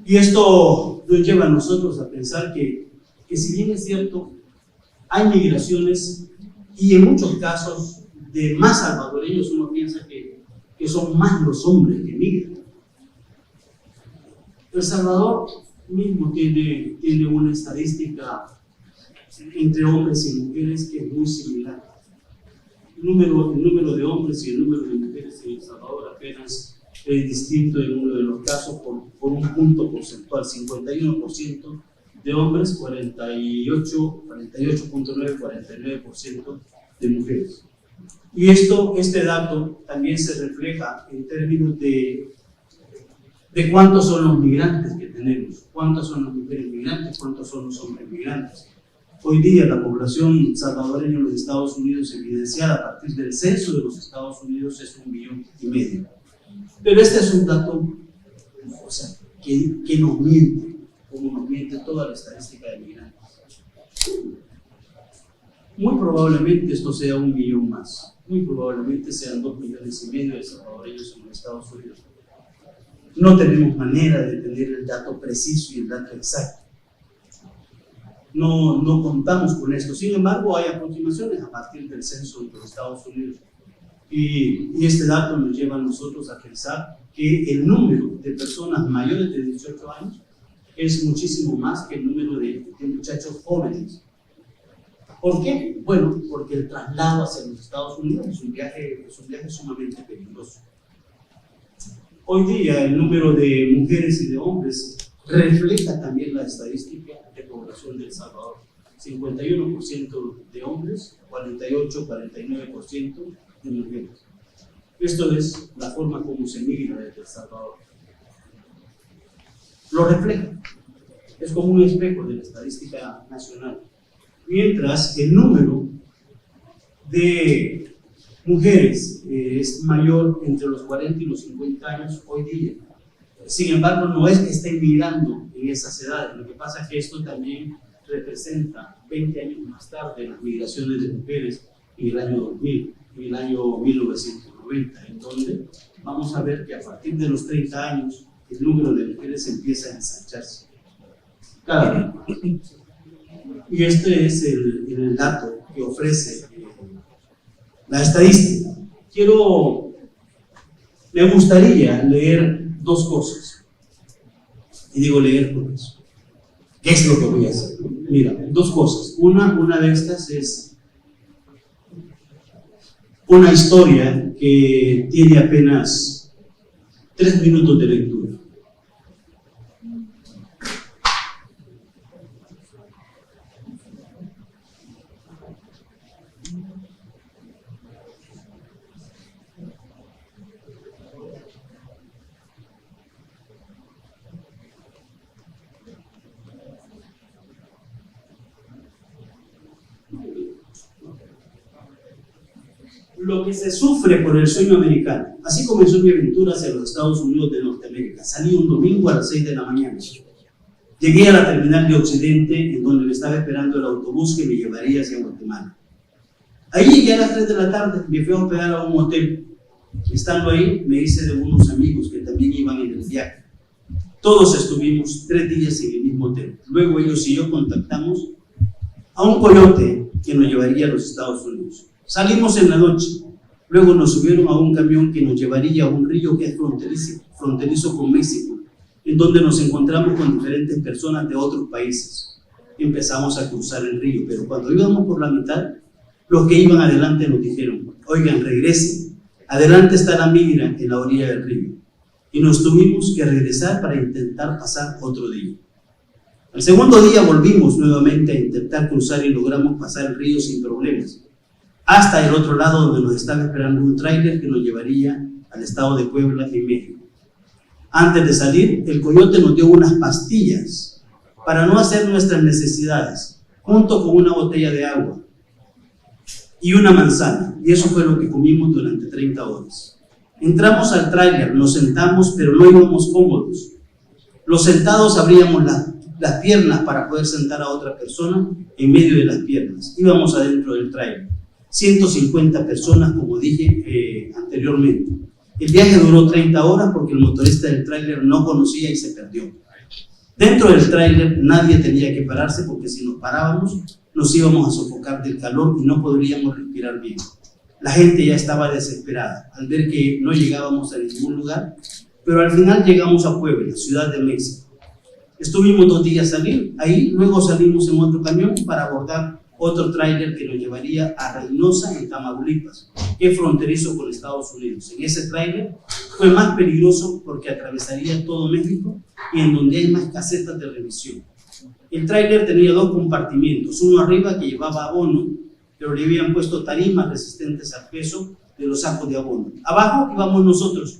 Y esto nos lleva a nosotros a pensar que si bien es cierto, hay migraciones y en muchos casos de más salvadoreños uno piensa que son más los hombres que migran. El Salvador mismo tiene una estadística entre hombres y mujeres que es muy similar. El número de hombres y el número de mujeres en El Salvador apenas es distinto en uno de los casos por un punto porcentual, 51% de hombres, 48.9, 49% de mujeres. Y este dato también se refleja en términos de cuántos son los migrantes que tenemos, cuántas son las mujeres migrantes, cuántos son los hombres migrantes. Hoy día la población salvadoreña en los Estados Unidos, evidenciada a partir del censo de los Estados Unidos, es 1,5 millones. Pero este es un dato, o sea, que nos miente, como nos miente toda la estadística de migrantes. Muy probablemente esto sea 1 millón más, muy probablemente sean 2,5 millones de salvadoreños en los Estados Unidos. No tenemos manera de tener el dato preciso y el dato exacto. No contamos con esto. Sin embargo, hay aproximaciones a partir del censo de los Estados Unidos. Y este dato nos lleva a nosotros a pensar que el número de personas mayores de 18 años es muchísimo más que el número de muchachos jóvenes. ¿Por qué? Bueno, porque el traslado hacia los Estados Unidos es un viaje sumamente peligroso. Hoy día el número de mujeres y de hombres refleja también la estadística de población de El Salvador. 51% de hombres, 49% de mujeres. Esto es la forma como se migra desde El Salvador. Lo refleja. Es como un espejo de la estadística nacional. Mientras el número de mujeres es mayor entre los 40 y los 50 años hoy día. Sin embargo, no es que estén migrando en esas edades. Lo que pasa es que esto también representa 20 años más tarde las migraciones de mujeres en el año 2000, en el año 1990, en donde vamos a ver que a partir de los 30 años el número de mujeres empieza a ensancharse cada vez más. Y este es el dato que ofrece la estadística. Me gustaría leer dos cosas. Y digo leer por eso. ¿Qué es lo que voy a hacer? Mira, dos cosas. Una de estas es una historia que tiene apenas 3 minutos de lectura. Lo que se sufre por el sueño americano. Así comenzó mi aventura hacia los Estados Unidos de Norteamérica. Salí un domingo a las 6 de la mañana. Llegué a la terminal de Occidente, en donde me estaba esperando el autobús que me llevaría hacia Guatemala. Ahí llegué a las 3 de la tarde, me fui a hospedar a un hotel. Estando ahí, me hice de unos amigos que también iban en el viaje. Todos estuvimos 3 días en el mismo hotel. Luego ellos y yo contactamos a un coyote que nos llevaría a los Estados Unidos. Salimos en la noche, luego nos subieron a un camión que nos llevaría a un río que es fronterizo con México, en donde nos encontramos con diferentes personas de otros países. Empezamos a cruzar el río, pero cuando íbamos por la mitad, los que iban adelante nos dijeron: oigan, regresen, adelante está la migra en la orilla del río. Y nos tuvimos que regresar para intentar pasar otro día. Al segundo día volvimos nuevamente a intentar cruzar y logramos pasar el río sin problemas, hasta el otro lado, donde nos estaba esperando un tráiler que nos llevaría al estado de Puebla, en México. Antes de salir, el coyote nos dio unas pastillas para no hacer nuestras necesidades, junto con una botella de agua y una manzana, y eso fue lo que comimos durante 30 horas. Entramos al tráiler, nos sentamos, pero no íbamos cómodos. Los sentados abríamos las piernas para poder sentar a otra persona en medio de las piernas. Íbamos adentro del tráiler. 150 personas, como dije anteriormente. El viaje duró 30 horas porque el motorista del tráiler no conocía y se perdió. Dentro del tráiler nadie tenía que pararse, porque si nos parábamos nos íbamos a sofocar del calor y no podríamos respirar bien. La gente ya estaba desesperada al ver que no llegábamos a ningún lugar, pero al final llegamos a Puebla, Ciudad de México. Estuvimos 2 días ahí, luego salimos en otro camión para abordar otro tráiler que nos llevaría a Reynosa, en Tamaulipas, que es fronterizo con Estados Unidos. En ese tráiler fue más peligroso porque atravesaría todo México y en donde hay más casetas de revisión. El tráiler tenía 2 compartimientos, uno arriba que llevaba abono, pero le habían puesto tarimas resistentes al peso de los sacos de abono. Abajo íbamos nosotros,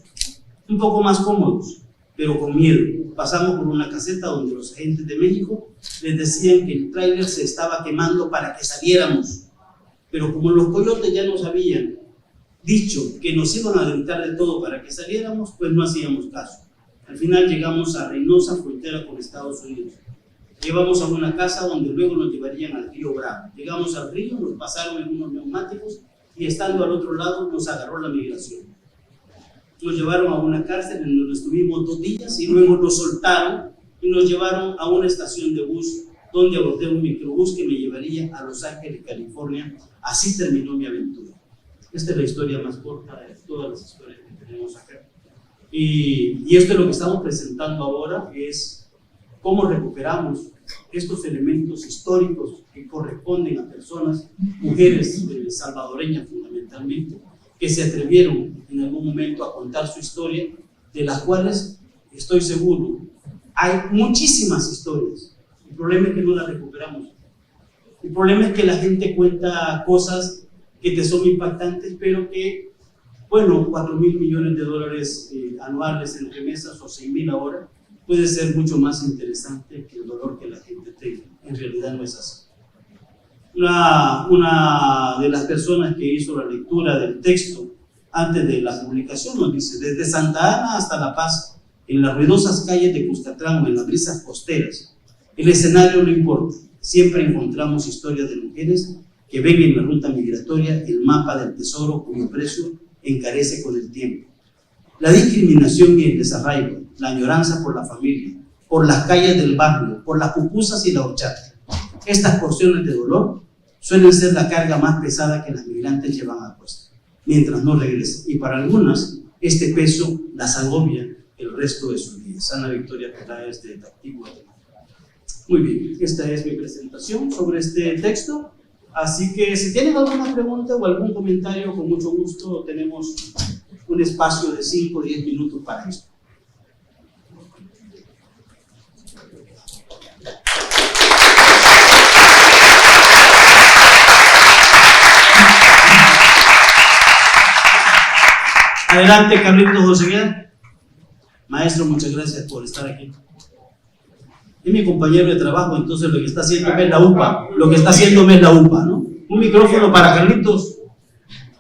un poco más cómodos, pero con miedo. Pasamos por una caseta donde los agentes de México les decían que el tráiler se estaba quemando para que saliéramos. Pero como los coyotes ya nos habían dicho que nos iban a gritar de todo para que saliéramos, pues no hacíamos caso. Al final llegamos a Reynosa, frontera con Estados Unidos. Llevamos a una casa donde luego nos llevarían al río Bravo. Llegamos al río, nos pasaron en unos neumáticos y estando al otro lado nos agarró la migración. Nos llevaron a una cárcel en donde estuvimos 2 días y luego nos soltaron y nos llevaron a una estación de bus donde abordé un microbús que me llevaría a Los Ángeles, California. Así terminó mi aventura. Esta es la historia más corta de todas las historias que tenemos acá. Y esto es lo que estamos presentando ahora, es cómo recuperamos estos elementos históricos que corresponden a personas, mujeres salvadoreñas fundamentalmente, que se atrevieron en algún momento a contar su historia, de las cuales estoy seguro hay muchísimas historias. El problema es que no las recuperamos. El problema es que la gente cuenta cosas que te son impactantes, pero que, bueno, 4.000 millones de dólares anuales en remesas o 6.000 ahora, puede ser mucho más interesante que el dolor que la gente tenga. En realidad no es así. Una de las personas que hizo la lectura del texto antes de la publicación nos dice: desde Santa Ana hasta La Paz, en las ruidosas calles de Cuscatlán o en las brisas costeras, el escenario no importa, siempre encontramos historias de mujeres que ven en la ruta migratoria el mapa del tesoro cuyo precio encarece con el tiempo. La discriminación y el desarraigo, la añoranza por la familia, por las calles del barrio, por las pupusas y la horchata. estas porciones de dolor suelen ser la carga más pesada que las migrantes llevan a cuesta, mientras no regresen. Y para algunas, este peso las agobia el resto de sus vidas. Ana Victoria Peláez, de Tactí, Guatemala. Muy bien, esta es mi presentación sobre este texto. Así que si tienen alguna pregunta o algún comentario, con mucho gusto tenemos un espacio de 5 o 10 minutos para esto. Adelante, Carlitos Josegueda. Maestro, muchas gracias por estar aquí. Es mi compañero de trabajo, entonces lo que está haciendo es la UPA. Lo que está haciendo es la UPA, ¿no? Un micrófono para Carlitos.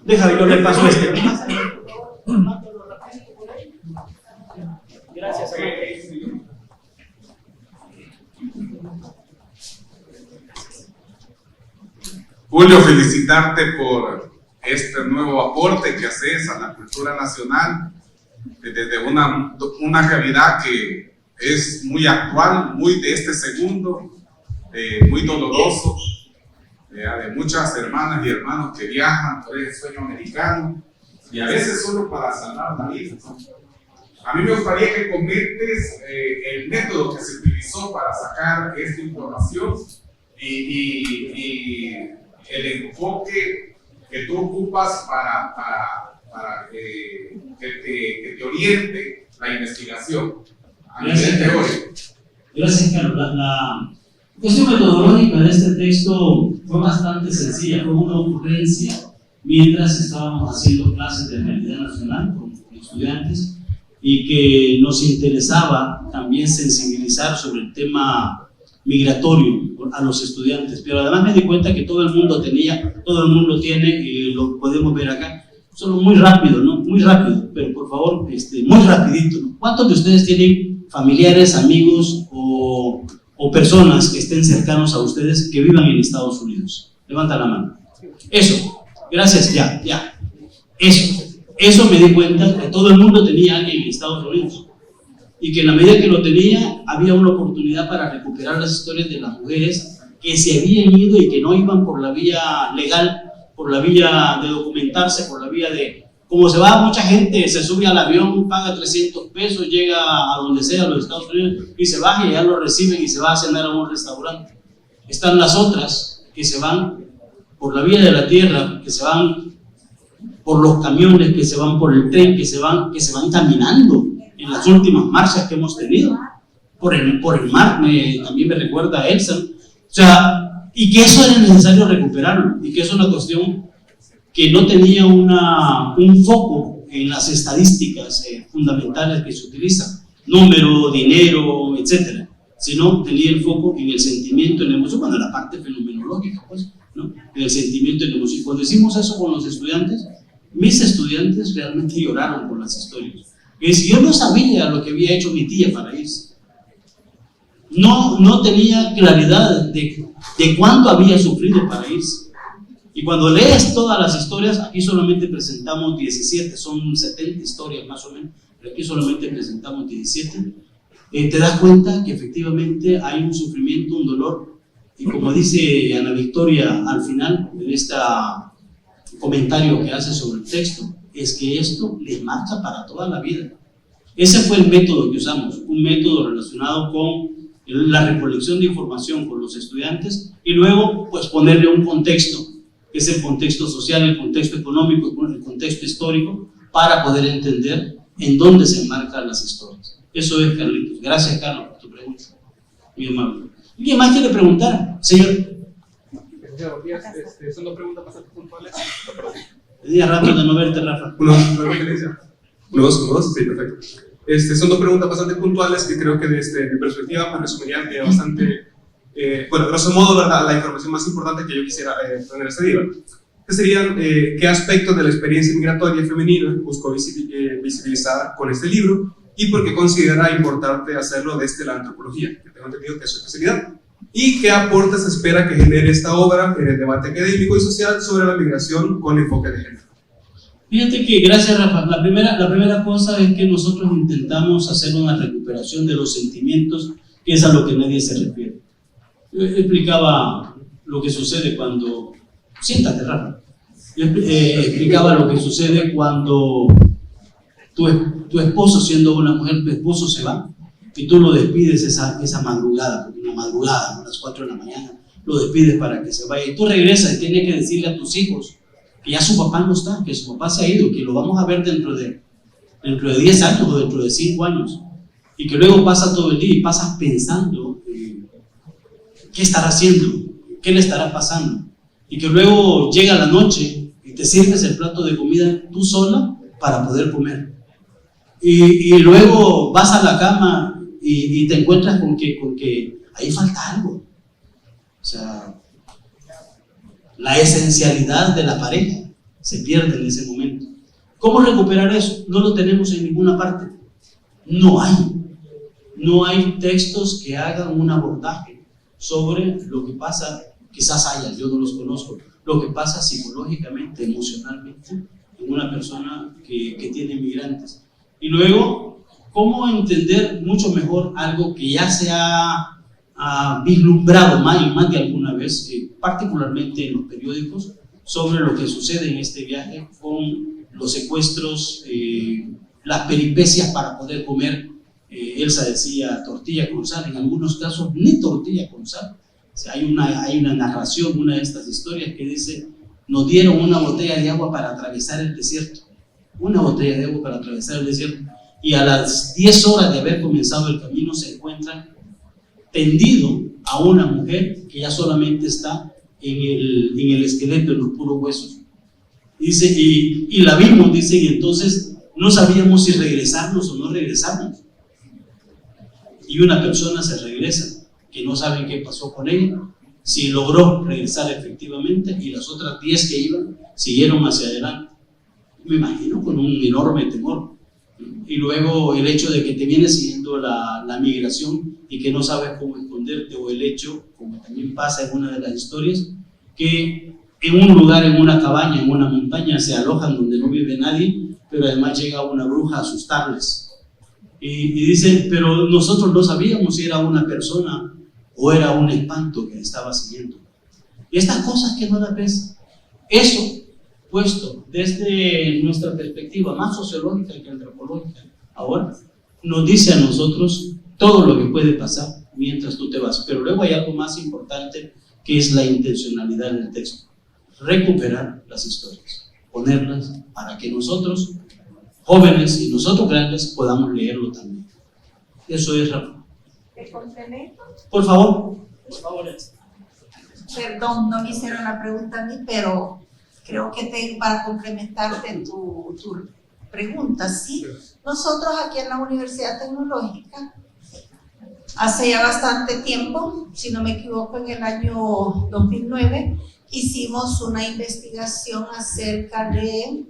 Déjame, yo le paso este. Gracias, Julio, felicitarte por este nuevo aporte que haces a la cultura nacional desde una realidad que es muy actual, muy de este segundo, muy doloroso, de muchas hermanas y hermanos que viajan por ese sueño americano y a veces solo para salvar la vida. A mí me gustaría que comentes el método que se utilizó para sacar esta información y el enfoque que tú ocupas para que te oriente la investigación a nivel teórico. Gracias, Carlos. La cuestión metodológica de este texto fue bastante sencilla, fue una ocurrencia mientras estábamos haciendo clases de realidad nacional con estudiantes y que nos interesaba también sensibilizar sobre el tema migratorio a los estudiantes, pero además me di cuenta que todo el mundo tiene, y lo podemos ver acá, solo muy rápido, ¿no? Muy rápido, pero por favor, muy rapidito, ¿no? ¿Cuántos de ustedes tienen familiares, amigos o personas que estén cercanos a ustedes que vivan en Estados Unidos? Levanta la mano. Eso, gracias, ya. Eso me di cuenta que todo el mundo tenía a alguien en Estados Unidos. Y que en la medida que lo tenía, había una oportunidad para recuperar las historias de las mujeres que se habían ido y que no iban por la vía legal, por la vía de documentarse, por la vía de... Como se va mucha gente, se sube al avión, paga 300 pesos, llega a donde sea, a los Estados Unidos, y se baja y ya lo reciben y se va a cenar a un restaurante. Están las otras que se van por la vía de la tierra, que se van por los camiones, que se van por el tren, que se van caminando. En las últimas marchas que hemos tenido, por el mar, también me recuerda a Elsa, o sea, y que eso era necesario recuperarlo, y que es una cuestión que no tenía un foco en las estadísticas fundamentales que se utilizan, número, dinero, etcétera, sino tenía el foco en el sentimiento, en la emoción, bueno, en la parte fenomenológica, pues, ¿no? En el sentimiento, en la emoción. Cuando hicimos eso con los estudiantes, mis estudiantes realmente lloraron por las historias. Yo no sabía lo que había hecho mi tía para irse. No tenía claridad de cuánto había sufrido para irse. Y cuando lees todas las historias, aquí solamente presentamos 17, son 70 historias más o menos, pero aquí solamente presentamos 17, te das cuenta que efectivamente hay un sufrimiento, un dolor, y como dice Ana Victoria al final de este comentario que hace sobre el texto, es que esto les marca para toda la vida. Ese fue el método que usamos, un método relacionado con la recolección de información con los estudiantes y luego pues ponerle un contexto, que es el contexto social, el contexto económico, el contexto histórico, para poder entender en dónde se enmarcan las historias. Eso es, Carlitos. Gracias, Carlos, por tu pregunta. Muy amable. ¿Alguien más quiere preguntar, señor? Son dos preguntas bastante puntuales. Tenía rato de no verte, Rafa. ¿Una referencia? ¿Unos? Sí, perfecto. Son dos preguntas bastante puntuales que creo que desde mi perspectiva pues, resumirían bastante, bueno, grosso modo, ¿verdad?, la información más importante que yo quisiera poner en este libro. Que serían qué aspectos de la experiencia migratoria femenina busco visibilizar con este libro y por qué considera importante hacerlo desde la antropología, que tengo entendido que es su especialidad. Y qué aportes espera que genere esta obra en el debate académico y social sobre la migración con enfoque de género. Fíjate que, gracias Rafa, la primera cosa es que nosotros intentamos hacer una recuperación de los sentimientos, que es a lo que nadie se refiere. Yo explicaba lo que sucede cuando... Siéntate, Rafa. Yo explicaba lo que sucede cuando tu esposo, siendo una mujer, tu esposo se va y tú lo despides esa madrugada, porque una madrugada, a las 4 de la mañana, lo despides para que se vaya y tú regresas y tienes que decirle a tus hijos que ya su papá no está, que su papá se ha ido, que lo vamos a ver dentro de 10 años o dentro de 5 años, y que luego pasa todo el día y pasas pensando qué estará haciendo, qué le estará pasando, y que luego llega la noche y te sirves el plato de comida tú sola para poder comer, y luego vas a la cama y te encuentras con que ahí falta algo. O sea, la esencialidad de la pareja se pierde en ese momento. ¿Cómo recuperar eso? No lo tenemos en ninguna parte. No hay textos que hagan un abordaje sobre lo que pasa, quizás haya, yo no los conozco, lo que pasa psicológicamente, emocionalmente en una persona que tiene migrantes. Y luego, ¿cómo entender mucho mejor algo que ya se ha vislumbrado más de alguna vez, particularmente en los periódicos, sobre lo que sucede en este viaje con los secuestros, las peripecias para poder comer? Elsa decía tortilla con sal, en algunos casos ni tortilla con sal. O sea, hay una narración, una de estas historias que dice: nos dieron una botella de agua para atravesar el desierto, una botella de agua para atravesar el desierto, y a las 10 horas de haber comenzado el camino se encuentran tendido a una mujer que ya solamente está en el esqueleto, en los puros huesos. Dice, y la vimos, dice, y entonces no sabíamos si regresarnos o no regresarnos. Y una persona se regresa, que no saben qué pasó con ella, si logró regresar efectivamente, y las otras 10 que iban siguieron hacia adelante. Me imagino con un enorme temor. Y luego el hecho de que te viene siguiendo la migración y que no sabes cómo esconderte, o el hecho, como también pasa en una de las historias, que en un lugar, en una cabaña, en una montaña, se alojan donde no vive nadie, pero además llega una bruja a asustarles. Y dicen, pero nosotros no sabíamos si era una persona o era un espanto que estaba siguiendo. Y estas cosas que no las ves, eso puesto desde nuestra perspectiva más sociológica que antropológica, ahora nos dice a nosotros todo lo que puede pasar mientras tú te vas. Pero luego hay algo más importante, que es la intencionalidad del texto: recuperar las historias, ponerlas para que nosotros jóvenes y nosotros grandes podamos leerlo también. Eso es, Rafa. ¿Te complemento? Por favor. Perdón, no me hicieron la pregunta a mí, pero creo que tengo para complementarte tu pregunta. Sí, nosotros aquí en la Universidad Tecnológica, hace ya bastante tiempo, si no me equivoco, en el año 2009, hicimos una investigación acerca de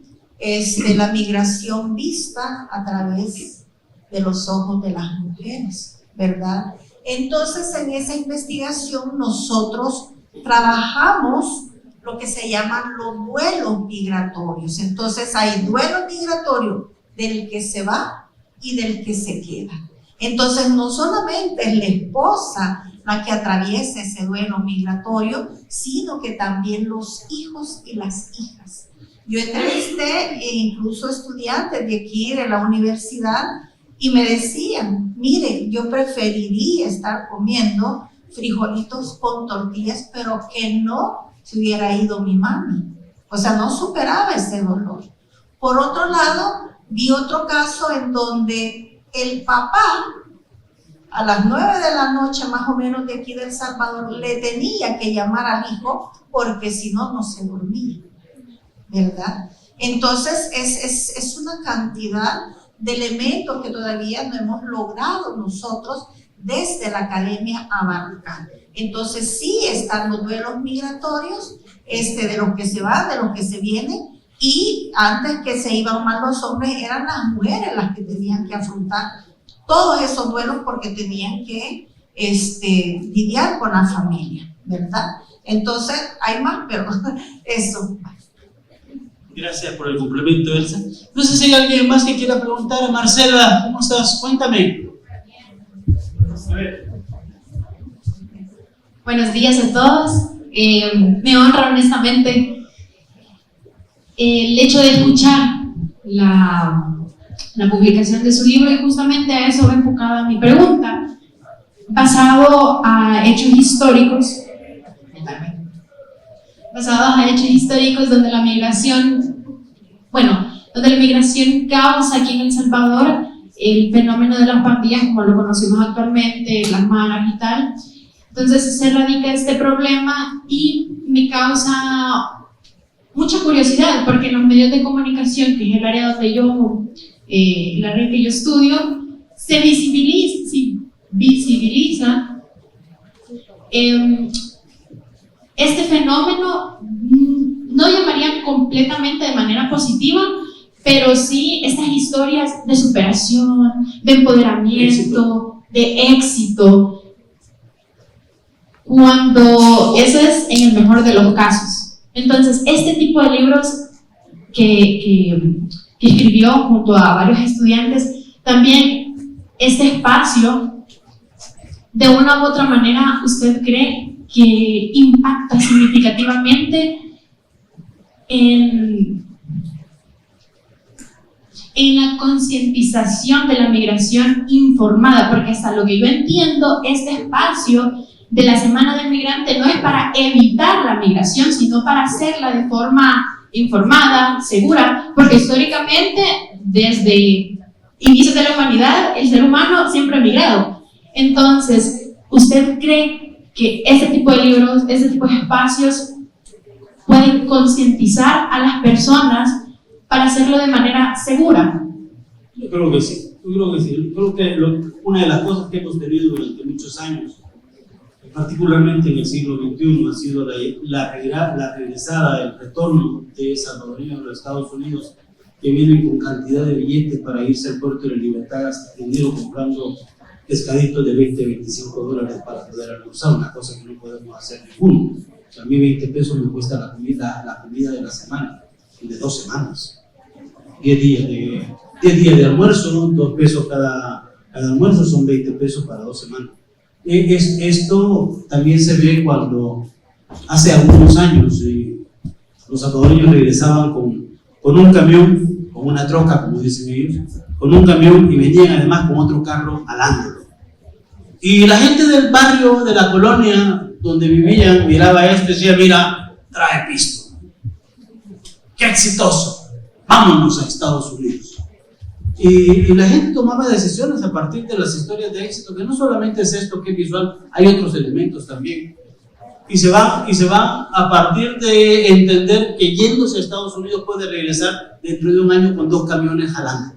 la migración vista a través de los ojos de las mujeres, ¿verdad? Entonces, en esa investigación nosotros trabajamos lo que se llaman los duelos migratorios. Entonces, hay duelo migratorio del que se va y del que se queda. Entonces, no solamente es la esposa la que atraviesa ese duelo migratorio, sino que también los hijos y las hijas. Yo entrevisté incluso estudiantes de aquí, de la universidad, y me decían, mire, yo preferiría estar comiendo frijolitos con tortillas, pero que no se hubiera ido mi mami. O sea, no superaba ese dolor. Por otro lado, vi otro caso en donde el papá, a las 9 de la noche más o menos de aquí de El Salvador, le tenía que llamar al hijo porque si no, no se dormía, ¿verdad? Entonces es una cantidad de elementos que todavía no hemos logrado nosotros desde la academia abarcar. Entonces sí están los duelos migratorios, de los que se van, de los que se vienen, y antes que se iban más los hombres, eran las mujeres las que tenían que afrontar todos esos duelos porque tenían que lidiar con la familia, ¿verdad? Entonces hay más, pero eso. Gracias por el complemento, Elsa. No sé si hay alguien más que quiera preguntar. Marcela, ¿cómo estás? Cuéntame. A ver. Buenos días a todos. Me honra honestamente el hecho de escuchar la publicación de su libro, y justamente a eso va enfocada mi pregunta, basado a hechos históricos, donde la migración, donde la migración causa aquí en El Salvador el fenómeno de las pandillas como lo conocemos actualmente, las maras y tal. Entonces se radica este problema y me causa mucha curiosidad, porque en los medios de comunicación, que es el área donde el área que yo estudio, se visibiliza este fenómeno. No llamaría completamente de manera positiva, pero sí estas historias de superación, de empoderamiento, de éxito, cuando eso es en el mejor de los casos. Entonces, este tipo de libros que escribió junto a varios estudiantes, también este espacio, de una u otra manera, ¿usted cree que impacta significativamente en la concientización de la migración informada? Porque hasta lo que yo entiendo, este espacio de la Semana del Migrante no es para evitar la migración, sino para hacerla de forma informada, segura, porque históricamente, desde inicios de la humanidad, el ser humano siempre ha migrado. Entonces, ¿usted cree que ese tipo de libros, ese tipo de espacios pueden concientizar a las personas para hacerlo de manera segura? Yo creo que sí. Yo creo que una de las cosas que hemos tenido durante muchos años, particularmente en el siglo XXI, ha sido la regresada, el retorno de salvadoreños a los Estados Unidos, que vienen con cantidad de billetes para irse al puerto de la Libertad, gastando dinero comprando pescaditos de 20, 25 dólares para poder almorzar, una cosa que no podemos hacer ninguno. O sea, a mí 20 pesos me cuesta la comida de la semana, de 2 semanas. 10 días de almuerzo, 2 pesos cada almuerzo, son 20 pesos para 2 semanas. Esto también se ve cuando hace algunos años los salvadoreños regresaban con un camión, con una troca, como dicen ellos, con un camión, y venían además con otro carro alándolo. Y la gente del barrio, de la colonia donde vivían, miraba esto y decía: mira, trae pisto, qué exitoso, vámonos a Estados Unidos. Y la gente tomaba decisiones a partir de las historias de éxito, que no solamente es esto que es visual, hay otros elementos también. Y se van a partir de entender que yéndose a Estados Unidos puede regresar dentro de un año con 2 camiones jalando.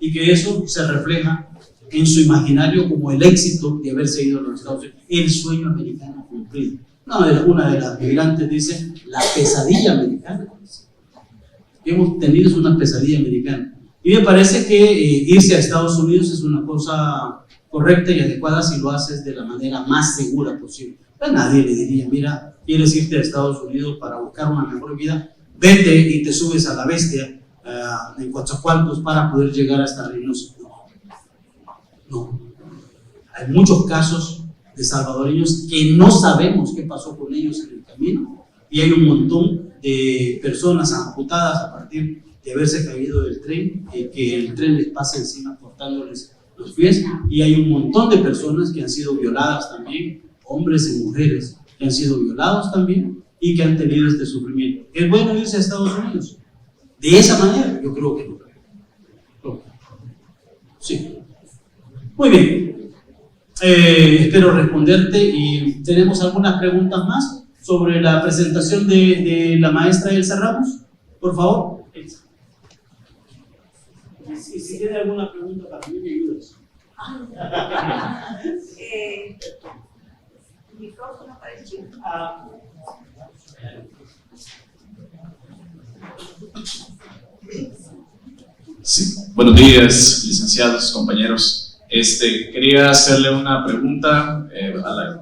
Y que eso se refleja en su imaginario como el éxito de haberse ido a los Estados Unidos, el sueño americano cumplido. Una de las migrantes dice: la pesadilla americana. Que hemos tenido es una pesadilla americana. Y me parece que irse a Estados Unidos es una cosa correcta y adecuada si lo haces de la manera más segura posible. A nadie le diría: mira, quieres irte a Estados Unidos para buscar una mejor vida, vete y te subes a la bestia en Coatzacoalcos para poder llegar hasta Reynosa. No. Hay muchos casos de salvadoreños que no sabemos qué pasó con ellos en el camino, y hay un montón de personas amputadas a partir de haberse caído del tren, que el tren les pasa encima cortándoles los pies, y hay un montón de personas que han sido violadas también, hombres y mujeres que han sido violados también y que han tenido este sufrimiento. ¿Es bueno irse a Estados Unidos de esa manera? Yo creo que no. Sí. Muy bien. Espero responderte, y tenemos algunas preguntas más sobre la presentación de la maestra Elsa Ramos. Por favor, Elsa. Si tiene alguna pregunta para mí, me ayudas. Micrófono para el chico. Sí. Buenos días, licenciados, compañeros. Quería hacerle una pregunta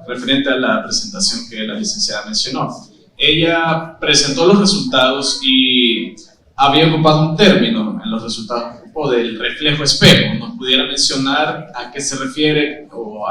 referente a la presentación que la licenciada mencionó. Ella presentó los resultados y había ocupado un término en los resultados del reflejo espejo. ¿Nos pudiera mencionar a qué se refiere o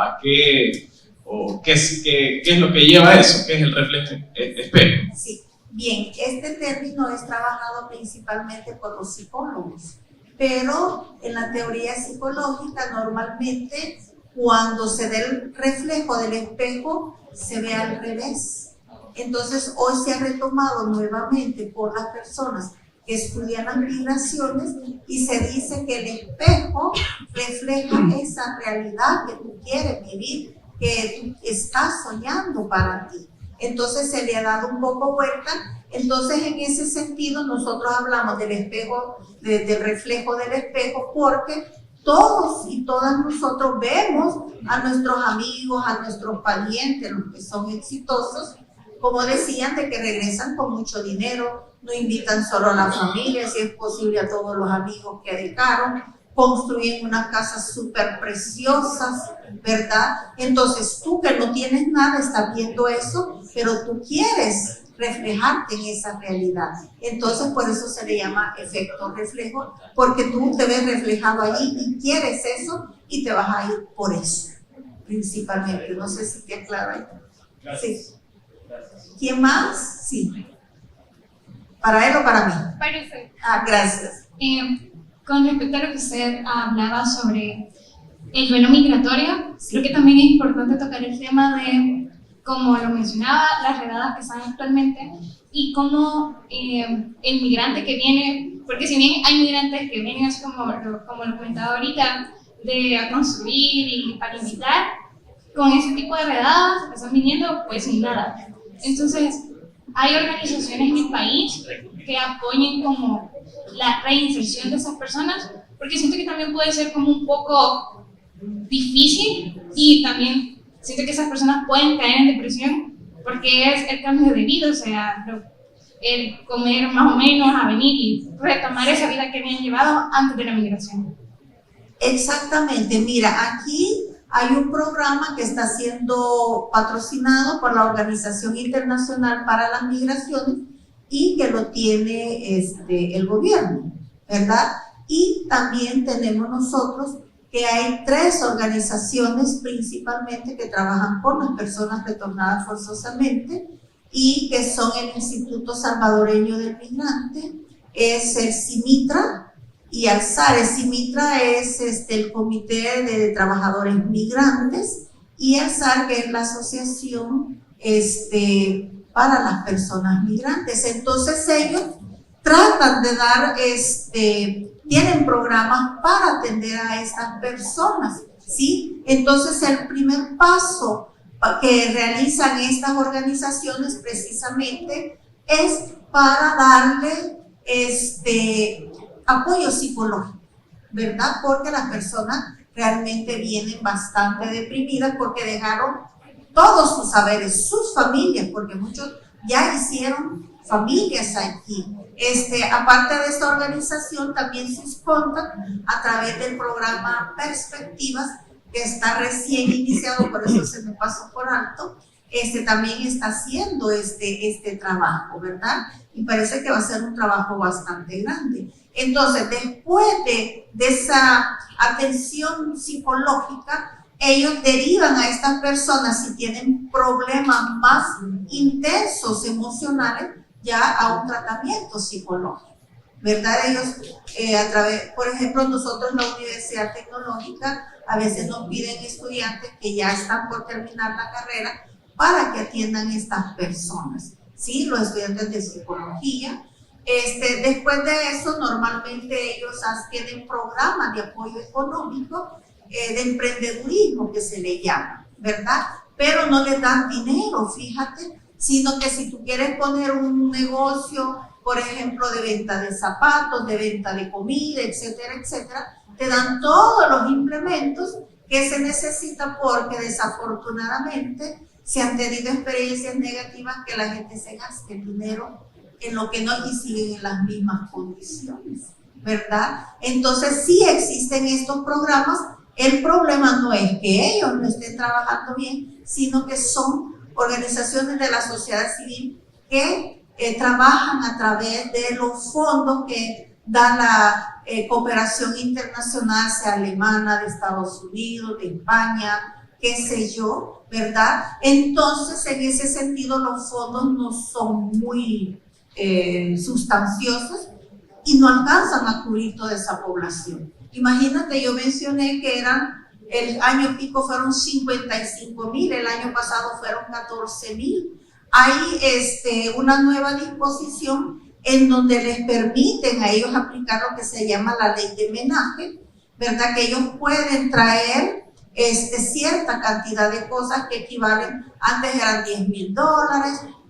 ¿O qué es lo que lleva a eso? ¿Qué es el reflejo espejo? Sí, bien, este término es trabajado principalmente por los psicólogos, pero en la teoría psicológica normalmente cuando se da el reflejo del espejo se ve al revés. Entonces hoy se ha retomado nuevamente por las personas que estudian las migraciones y se dice que el espejo refleja esa realidad que tú quieres vivir, que tú estás soñando para ti. Entonces se le ha dado un poco vuelta. Entonces en ese sentido nosotros hablamos del espejo, del reflejo del espejo, porque todos y todas nosotros vemos a nuestros amigos, a nuestros parientes, los que son exitosos, como decían, de que regresan con mucho dinero, no invitan solo a la familia, si es posible a todos los amigos que dejaron, construyen unas casas súper preciosas, ¿verdad? Entonces tú que no tienes nada estás viendo eso, pero tú quieres reflejarte en esa realidad. Entonces por eso se le llama efecto reflejo, porque tú te ves reflejado allí y quieres eso y te vas a ir por eso, principalmente. No sé si te aclaro ahí. Sí. ¿Quién más? Sí. ¿Para él o para mí? Para usted. Ah, gracias. Con respecto a lo que usted hablaba sobre el duelo migratorio, creo que también es importante tocar el tema de, como lo mencionaba, las redadas que están actualmente y cómo el migrante que viene, porque si bien hay migrantes que vienen así como lo comentaba ahorita, a construir y para invitar, con ese tipo de redadas que están viniendo pues sin nada. Entonces, hay organizaciones en el país que apoyen como la reinserción de esas personas, porque siento que también puede ser como un poco difícil y también siento que esas personas pueden caer en depresión porque es el cambio de vida, o sea, el comer más o menos, a venir y retomar esa vida que habían llevado antes de la migración. Exactamente, mira, aquí hay un programa que está siendo patrocinado por la Organización Internacional para las Migraciones y que lo tiene el gobierno, ¿verdad? Y también tenemos nosotros que hay 3 organizaciones principalmente que trabajan con las personas retornadas forzosamente y que son el Instituto Salvadoreño del Migrante, es el CIMITRA y ALZAR. El CIMITRA es el Comité de Trabajadores Migrantes y ALZAR, que es la asociación para las personas migrantes. Entonces ellos tratan de dar, tienen programas para atender a estas personas, ¿sí? Entonces el primer paso que realizan estas organizaciones precisamente es para darle apoyo psicológico, ¿verdad? Porque las personas realmente vienen bastante deprimidas porque dejaron todos sus saberes, sus familias, porque muchos ya hicieron familias aquí. Aparte de esta organización, también SUSCONTACT, a través del programa Perspectivas, que está recién iniciado, por eso se me pasó por alto, también está haciendo este trabajo, ¿verdad? Y parece que va a ser un trabajo bastante grande. Entonces, después de esa atención psicológica, ellos derivan a estas personas, si tienen problemas más intensos emocionales, ya a un tratamiento psicológico, ¿verdad? Ellos, a través, por ejemplo, nosotros en la Universidad Tecnológica, a veces nos piden estudiantes que ya están por terminar la carrera para que atiendan estas personas, ¿sí? Los estudiantes de psicología. Después de eso, normalmente ellos tienen programas de apoyo económico, de emprendedurismo que se le llama, ¿verdad? Pero no les dan dinero, fíjate, sino que si tú quieres poner un negocio, por ejemplo, de venta de zapatos, de venta de comida, etcétera, etcétera, te dan todos los implementos que se necesitan porque desafortunadamente se han tenido experiencias negativas que la gente se gaste el dinero en lo que no y siguen en las mismas condiciones, ¿verdad? Entonces sí existen estos programas. El problema no es que ellos no estén trabajando bien, sino que son organizaciones de la sociedad civil que trabajan a través de los fondos que da la cooperación internacional, sea alemana, de Estados Unidos, de España, qué sé yo, ¿verdad? Entonces, en ese sentido, los fondos no son muy sustanciosos y no alcanzan a cubrir toda esa población. Imagínate, yo mencioné que el año pico fueron 55,000, el año pasado fueron 14,000. Hay una nueva disposición en donde les permiten a ellos aplicar lo que se llama la ley de menaje, ¿verdad? Que ellos pueden traer cierta cantidad de cosas que equivalen, antes eran $10,000,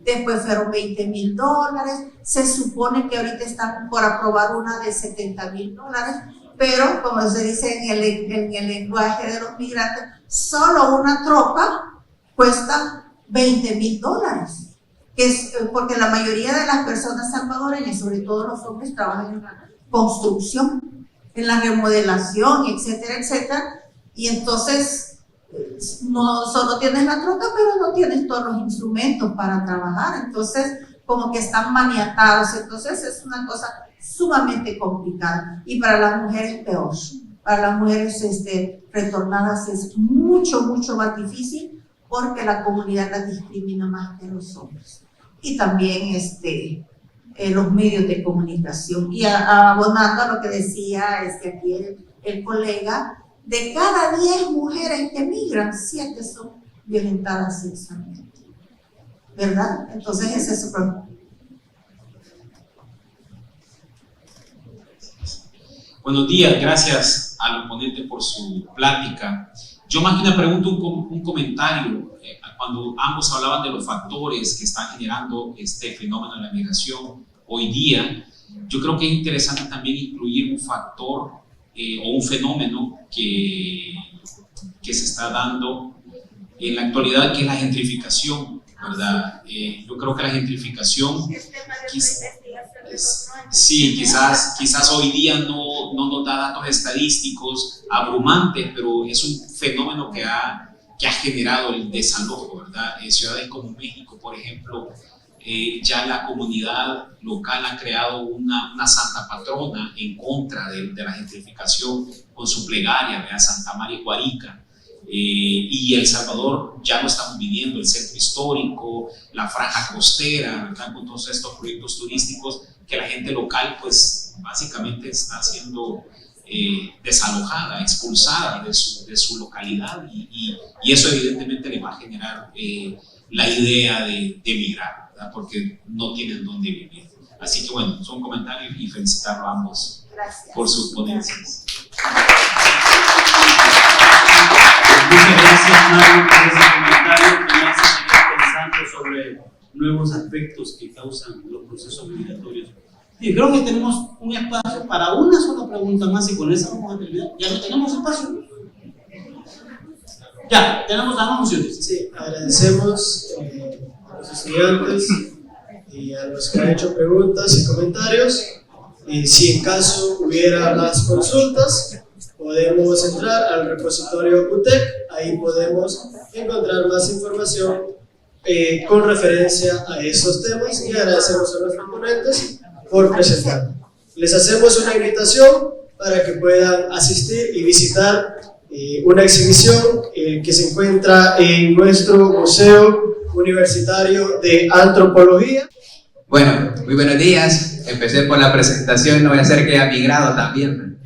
después fueron $20,000, se supone que ahorita están por aprobar una de $70,000, pero como se dice en el lenguaje de los migrantes, solo una troca cuesta $20,000. Porque la mayoría de las personas salvadoreñas, sobre todo los hombres, trabajan en la construcción, en la remodelación, etcétera, etcétera, y entonces no solo tienes la troca, pero no tienes todos los instrumentos para trabajar, entonces como que están maniatados, entonces es una cosa sumamente complicada, y para las mujeres peor. Para las mujeres retornadas es mucho más difícil, porque la comunidad las discrimina más que los hombres. Y también los medios de comunicación. Y abonando a lo que decía aquí el colega, de cada 10 mujeres que migran, 7 son violentadas sexualmente. ¿Verdad? Entonces ese es su problema. Buenos días, gracias al ponente por su plática. Yo más que una pregunta, un comentario. Cuando ambos hablaban de los factores que están generando este fenómeno de la migración hoy día, yo creo que es interesante también incluir un factor o un fenómeno que se está dando en la actualidad, que es la gentrificación, ¿verdad? Yo creo que la gentrificación, sí, quizás hoy día no nos da datos estadísticos abrumantes, pero es un fenómeno que ha generado el desalojo, ¿verdad? Ciudades como México, por ejemplo, ya la comunidad local ha creado una santa patrona en contra de la gentrificación con su plegaria, ¿verdad? Santa María Guarica. Y El Salvador ya lo estamos viviendo, el centro histórico, la franja costera, ¿verdad? Con todos estos proyectos turísticos que la gente local, pues, básicamente está siendo desalojada, expulsada de su localidad, y eso evidentemente le va a generar la idea de migrar, ¿verdad? Porque no tienen dónde vivir. Así que bueno, son comentarios y felicitarlos a ambos. Gracias. Por sus ponencias. Muchas gracias, Mario, por ese comentario que me hace seguir pensando sobre nuevos aspectos que causan los procesos migratorios. Y creo que tenemos un espacio para una sola pregunta más, y con esa vamos a terminar. ¿Ya no tenemos espacio? Ya, tenemos las mociones. Sí, agradecemos a los estudiantes y a los que han hecho preguntas y comentarios. Si en caso hubiera más consultas, podemos entrar al repositorio UTEC, ahí podemos encontrar más información con referencia a esos temas, y agradecemos a los ponentes por presentar. Les hacemos una invitación para que puedan asistir y visitar una exhibición que se encuentra en nuestro Museo Universitario de Antropología. Bueno, muy buenos días. Empecé por la presentación, no voy a hacer que haya migrado también.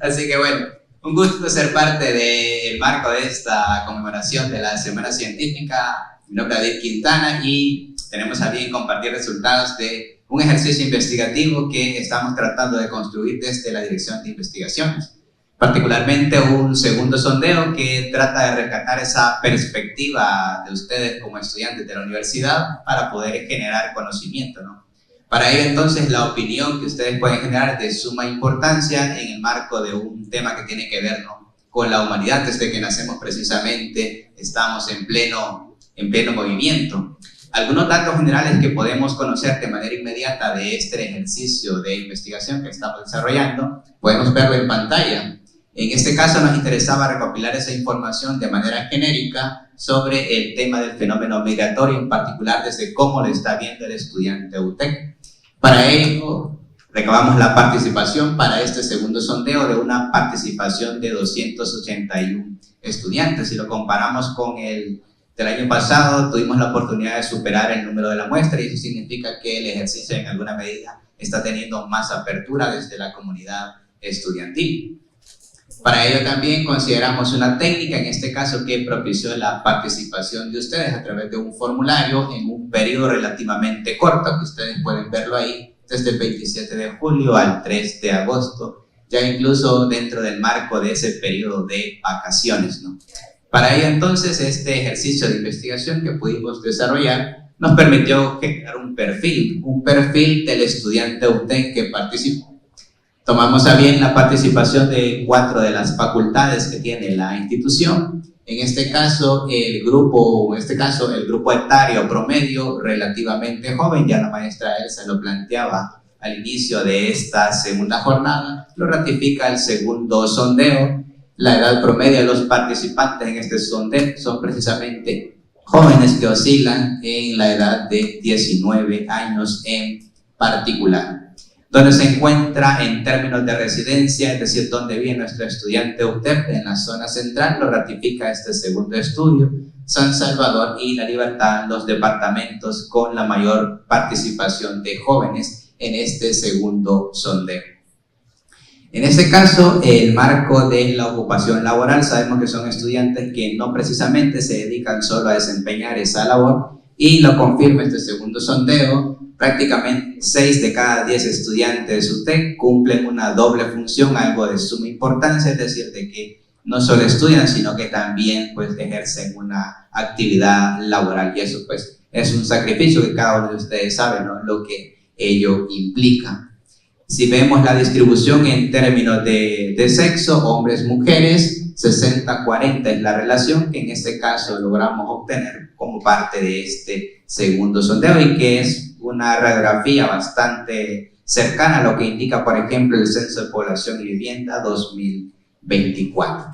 Así que bueno, un gusto ser parte del marco de esta conmemoración de la Semana Científica. Mi nombre es David Quintana y tenemos a bien compartir resultados de un ejercicio investigativo que estamos tratando de construir desde la Dirección de Investigaciones. Particularmente un segundo sondeo que trata de rescatar esa perspectiva de ustedes como estudiantes de la universidad para poder generar conocimiento, ¿no? Para ello, entonces, la opinión que ustedes pueden generar es de suma importancia en el marco de un tema que tiene que ver, ¿no?, con la humanidad. Desde que nacemos, precisamente, estamos en pleno movimiento. Algunos datos generales que podemos conocer de manera inmediata de este ejercicio de investigación que estamos desarrollando, podemos verlo en pantalla. En este caso nos interesaba recopilar esa información de manera genérica sobre el tema del fenómeno migratorio, en particular desde cómo lo está viendo el estudiante UTEC. Para ello, Recabamos la participación para este segundo sondeo de una participación de 281 estudiantes. Si lo comparamos con el del año pasado, tuvimos la oportunidad de superar el número de la muestra, y eso significa que el ejercicio en alguna medida está teniendo más apertura desde la comunidad estudiantil. Para ello también consideramos una técnica, en este caso, que propició la participación de ustedes a través de un formulario en un periodo relativamente corto, que ustedes pueden verlo ahí, desde el 27 de julio al 3 de agosto, ya incluso dentro del marco de ese periodo de vacaciones, ¿no? Para ello entonces este ejercicio de investigación que pudimos desarrollar nos permitió generar un perfil del estudiante UTEC que participó. Tomamos a bien la participación de 4 de las facultades que tiene la institución. En este caso el grupo etario promedio relativamente joven, ya la maestra Elsa lo planteaba al inicio de esta segunda jornada, lo ratifica el segundo sondeo. La edad promedio de los participantes en este sondeo son precisamente jóvenes que oscilan en la edad de 19 años en particular. Donde se encuentra en términos de residencia, es decir, donde vive nuestro estudiante UTEP, en la zona central, lo ratifica este segundo estudio. San Salvador y La Libertad, los departamentos con la mayor participación de jóvenes en este segundo sondeo. En este caso, el marco de la ocupación laboral, sabemos que son estudiantes que no precisamente se dedican solo a desempeñar esa labor, y lo confirma este segundo sondeo. Prácticamente 6 de cada 10 estudiantes UTEC cumplen una doble función, algo de suma importancia, es decir, de que no solo estudian, sino que también pues ejercen una actividad laboral, y eso pues es un sacrificio que cada uno de ustedes sabe, ¿no?, lo que ello implica. Si vemos la distribución en términos de sexo, hombres-mujeres, 60-40 es la relación que en este caso logramos obtener como parte de este segundo sondeo, y que es una radiografía bastante cercana a lo que indica, por ejemplo, el Censo de Población y Vivienda 2024.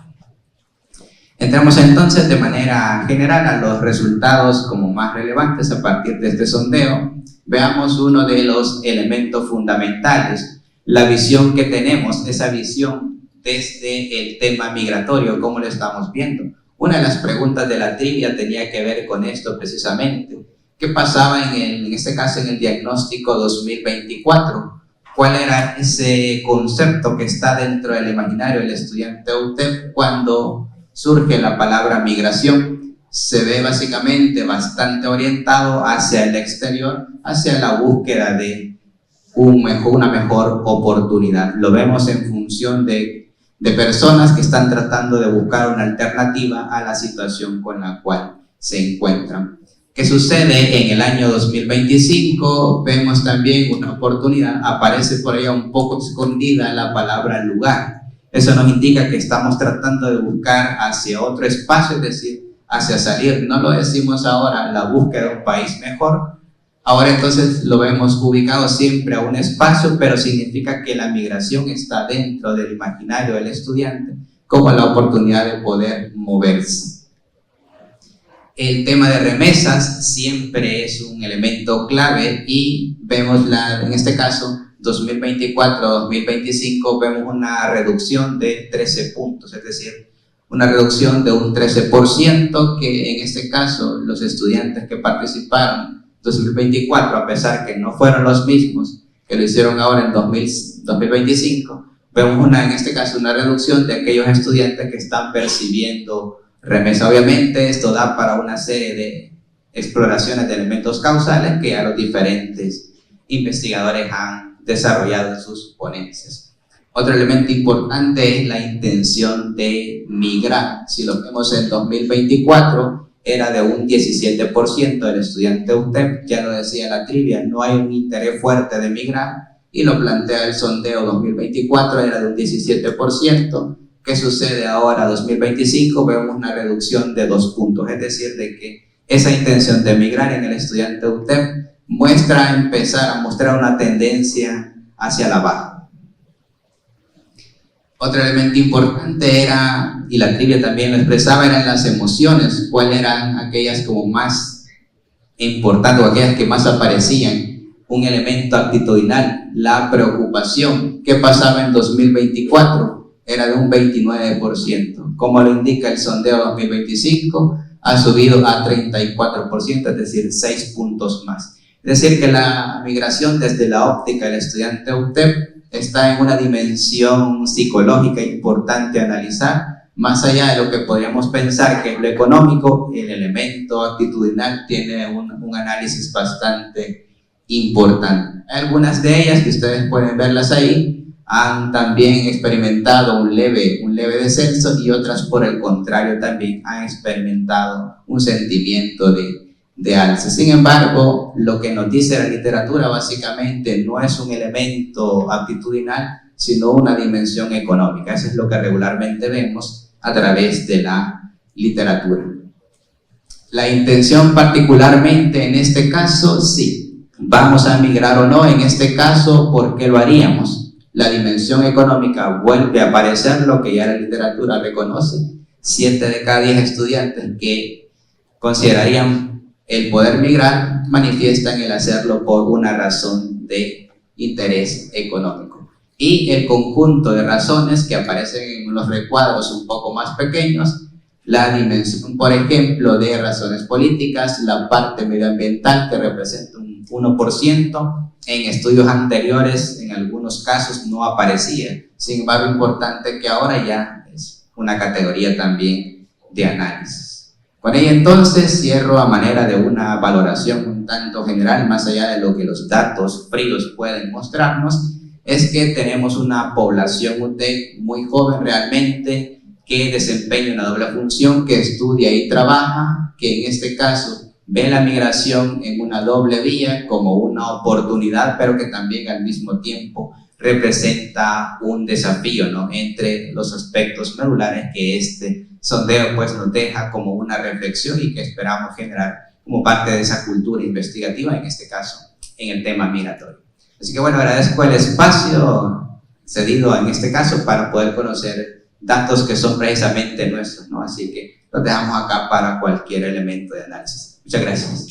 Entramos entonces de manera general a los resultados como más relevantes a partir de este sondeo. Veamos uno de los elementos fundamentales, la visión que tenemos, esa visión desde el tema migratorio, ¿cómo lo estamos viendo? Una de las preguntas de la trivia tenía que ver con esto precisamente. ¿Qué pasaba en este caso en el diagnóstico 2024? ¿Cuál era ese concepto que está dentro del imaginario del estudiante UTEP cuando surge la palabra migración? Se ve básicamente bastante orientado hacia el exterior, hacia la búsqueda de una mejor oportunidad. Lo vemos en función de personas que están tratando de buscar una alternativa a la situación con la cual se encuentran. ¿Qué sucede en el año 2025? Vemos también una oportunidad, aparece por ahí un poco escondida la palabra lugar. Eso nos indica que estamos tratando de buscar hacia otro espacio, es decir, hacia salir. No lo decimos ahora, la búsqueda de un país mejor. Ahora entonces lo vemos ubicado siempre a un espacio, pero significa que la migración está dentro del imaginario del estudiante como la oportunidad de poder moverse. El tema de remesas siempre es un elemento clave, y vemos en este caso 2024-2025 vemos una reducción de 13 puntos, es decir, una reducción de un 13%, que en este caso los estudiantes que participaron 2024, a pesar que no fueron los mismos que lo hicieron ahora en 2025, vemos en este caso una reducción de aquellos estudiantes que están percibiendo remesa. Obviamente esto da para una serie de exploraciones de elementos causales que ya los diferentes investigadores han desarrollado en sus ponencias. Otro elemento importante es la intención de migrar. Si lo vemos en 2024, era de un 17% del estudiante UTEP, ya lo decía la trivia, no hay un interés fuerte de migrar, y lo plantea el sondeo 2024, era de un 17%. ¿Qué sucede ahora 2025? Vemos una reducción de 2 puntos, es decir, de que esa intención de migrar en el estudiante UTEP empezar a mostrar una tendencia hacia la baja. Otro elemento importante era, y la trivia también lo expresaba, eran las emociones. ¿Cuáles eran aquellas como más importantes o aquellas que más aparecían? un elemento actitudinal, la preocupación. ¿Qué pasaba en 2024? Era de un 29%. Como lo indica el sondeo 2025, ha subido a 34%, es decir, 6 puntos más. Es decir, que la migración desde la óptica del estudiante UTEP está en una dimensión psicológica importante a analizar, más allá de lo que podríamos pensar que es lo económico. El elemento actitudinal tiene un análisis bastante importante. Algunas de ellas, que ustedes pueden verlas ahí, han también experimentado un leve descenso, y otras, por el contrario, también han experimentado un sentimiento de alza. Sin embargo, lo que nos dice la literatura básicamente no es un elemento actitudinal, sino una dimensión económica. Eso es lo que regularmente vemos a través de la literatura. La intención particularmente en este caso, sí, vamos a migrar o no. En este caso, ¿por qué lo haríamos? La dimensión económica vuelve a aparecer, lo que ya la literatura reconoce. 7 de cada 10 estudiantes que considerarían el poder migrar manifiestan el hacerlo por una razón de interés económico. Y el conjunto de razones que aparecen en los recuadros un poco más pequeños, la dimensión, por ejemplo, de razones políticas, la parte medioambiental, que representa un 1%, en estudios anteriores en algunos casos no aparecía. Sin embargo, importante que ahora ya es una categoría también de análisis. Con ello entonces cierro a manera de una valoración un tanto general, más allá de lo que los datos fríos pueden mostrarnos, es que tenemos una población UTEC muy joven realmente, que desempeña una doble función, que estudia y trabaja, que en este caso ve la migración en una doble vía como una oportunidad, pero que también al mismo tiempo representa un desafío, ¿no?, entre los aspectos medulares que este sondeo pues nos deja como una reflexión y que esperamos generar como parte de esa cultura investigativa, en este caso en el tema migratorio. Así que bueno, agradezco el espacio cedido en este caso para poder conocer datos que son precisamente nuestros, ¿no? Así que los dejamos acá para cualquier elemento de análisis. Muchas gracias.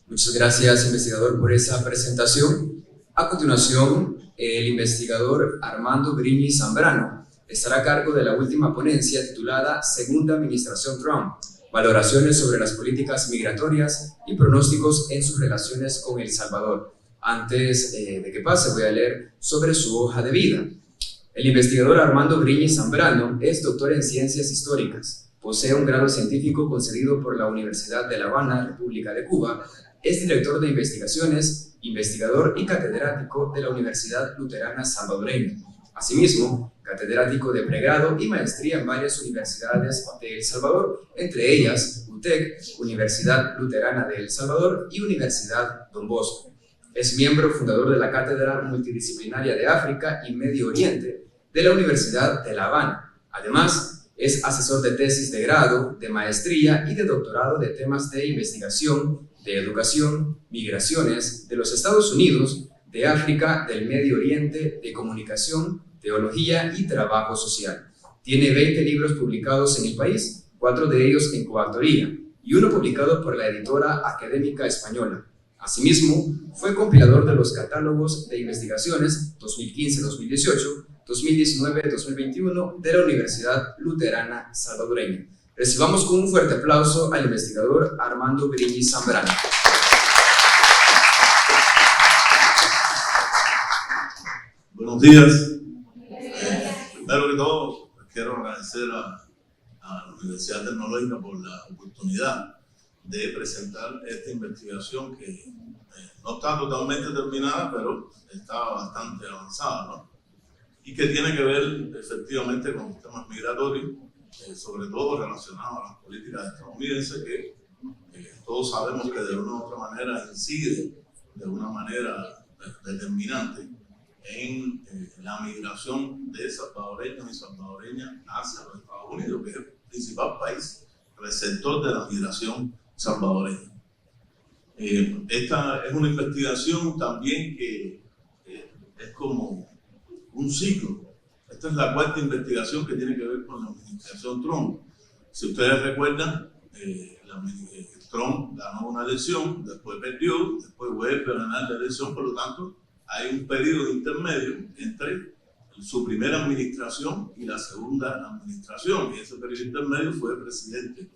Muchas gracias, investigador, por esa presentación. A continuación, el investigador Armando Briñi Zambrano estará a cargo de la última ponencia titulada Segunda Administración Trump: Valoraciones sobre las políticas migratorias y pronósticos en sus relaciones con El Salvador. Antes de que pase, voy a leer sobre su hoja de vida. El investigador Armando Briñi Zambrano es doctor en Ciencias Históricas, posee un grado científico concedido por la Universidad de La Habana, República de Cuba, es director de investigaciones, investigador y catedrático de la Universidad Luterana Salvadoreña. Asimismo, catedrático de pregrado y maestría en varias universidades de El Salvador, entre ellas UTEC, Universidad Luterana de El Salvador, y Universidad Don Bosco. Es miembro fundador de la Cátedra Multidisciplinaria de África y Medio Oriente de la Universidad de La Habana. Además, es asesor de tesis de grado, de maestría y de doctorado de temas de investigación, de educación, migraciones, de los Estados Unidos, de África, del Medio Oriente, de comunicación, teología y trabajo social. Tiene 20 libros publicados en el país, 4 de ellos en coautoría y uno publicado por la editora académica española. Asimismo, fue compilador de los catálogos de investigaciones 2015-2018, 2019-2021 de la Universidad Luterana Salvadoreña. Recibamos con un fuerte aplauso al investigador Armando Briñi Zambrano. Buenos días. Primero que todo, quiero agradecer a la Universidad Tecnológica por la oportunidad de presentar esta investigación que no está totalmente terminada, pero está bastante avanzada, ¿no? Y que tiene que ver efectivamente con los temas migratorios, sobre todo relacionados a las políticas estadounidenses, que todos sabemos que de una u otra manera incide de una manera determinante en la migración de salvadoreños y salvadoreñas hacia los Estados Unidos, que es el principal país receptor de la migración salvadoreña. Esta es una investigación también que es como un ciclo. Esta es la cuarta investigación que tiene que ver con la administración Trump. Si ustedes recuerdan, Trump ganó una elección, después perdió, después vuelve a ganar la elección, por lo tanto hay un periodo intermedio entre su primera administración y la segunda administración, y ese periodo intermedio fue el presidente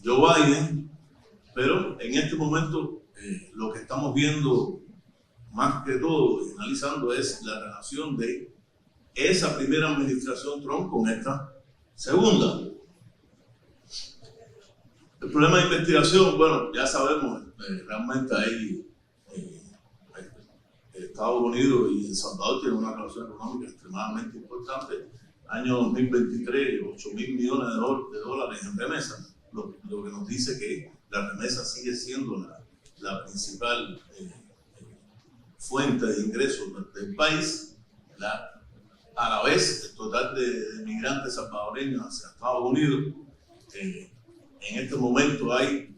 Joe Biden, pero en este momento lo que estamos viendo más que todo y analizando es la relación de esa primera administración Trump con esta segunda. El problema de investigación, bueno, ya sabemos, realmente hay Estados Unidos y El Salvador tienen una relación económica extremadamente importante. Año 2023, 8.000 millones de dólares en remesas, lo que nos dice que la remesa sigue siendo la principal fuente de ingresos del país. A la vez, el total de migrantes salvadoreños hacia Estados Unidos, en este momento hay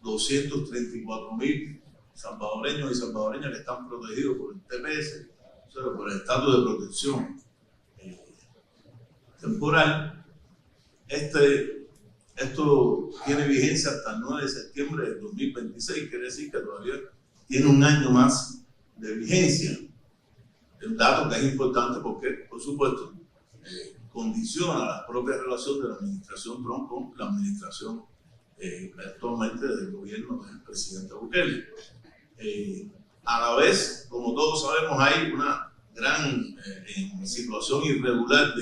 234.000 salvadoreños y salvadoreñas que están protegidos por el TPS, o sea, por el estatus de protección temporal. Esto tiene vigencia hasta el 9 de septiembre de 2026, quiere decir que todavía tiene un año más de vigencia. El dato que es importante porque, por supuesto, condiciona la propia relación de la administración Trump con la administración actualmente del gobierno del presidente Bukele. A la vez, como todos sabemos, hay una gran situación irregular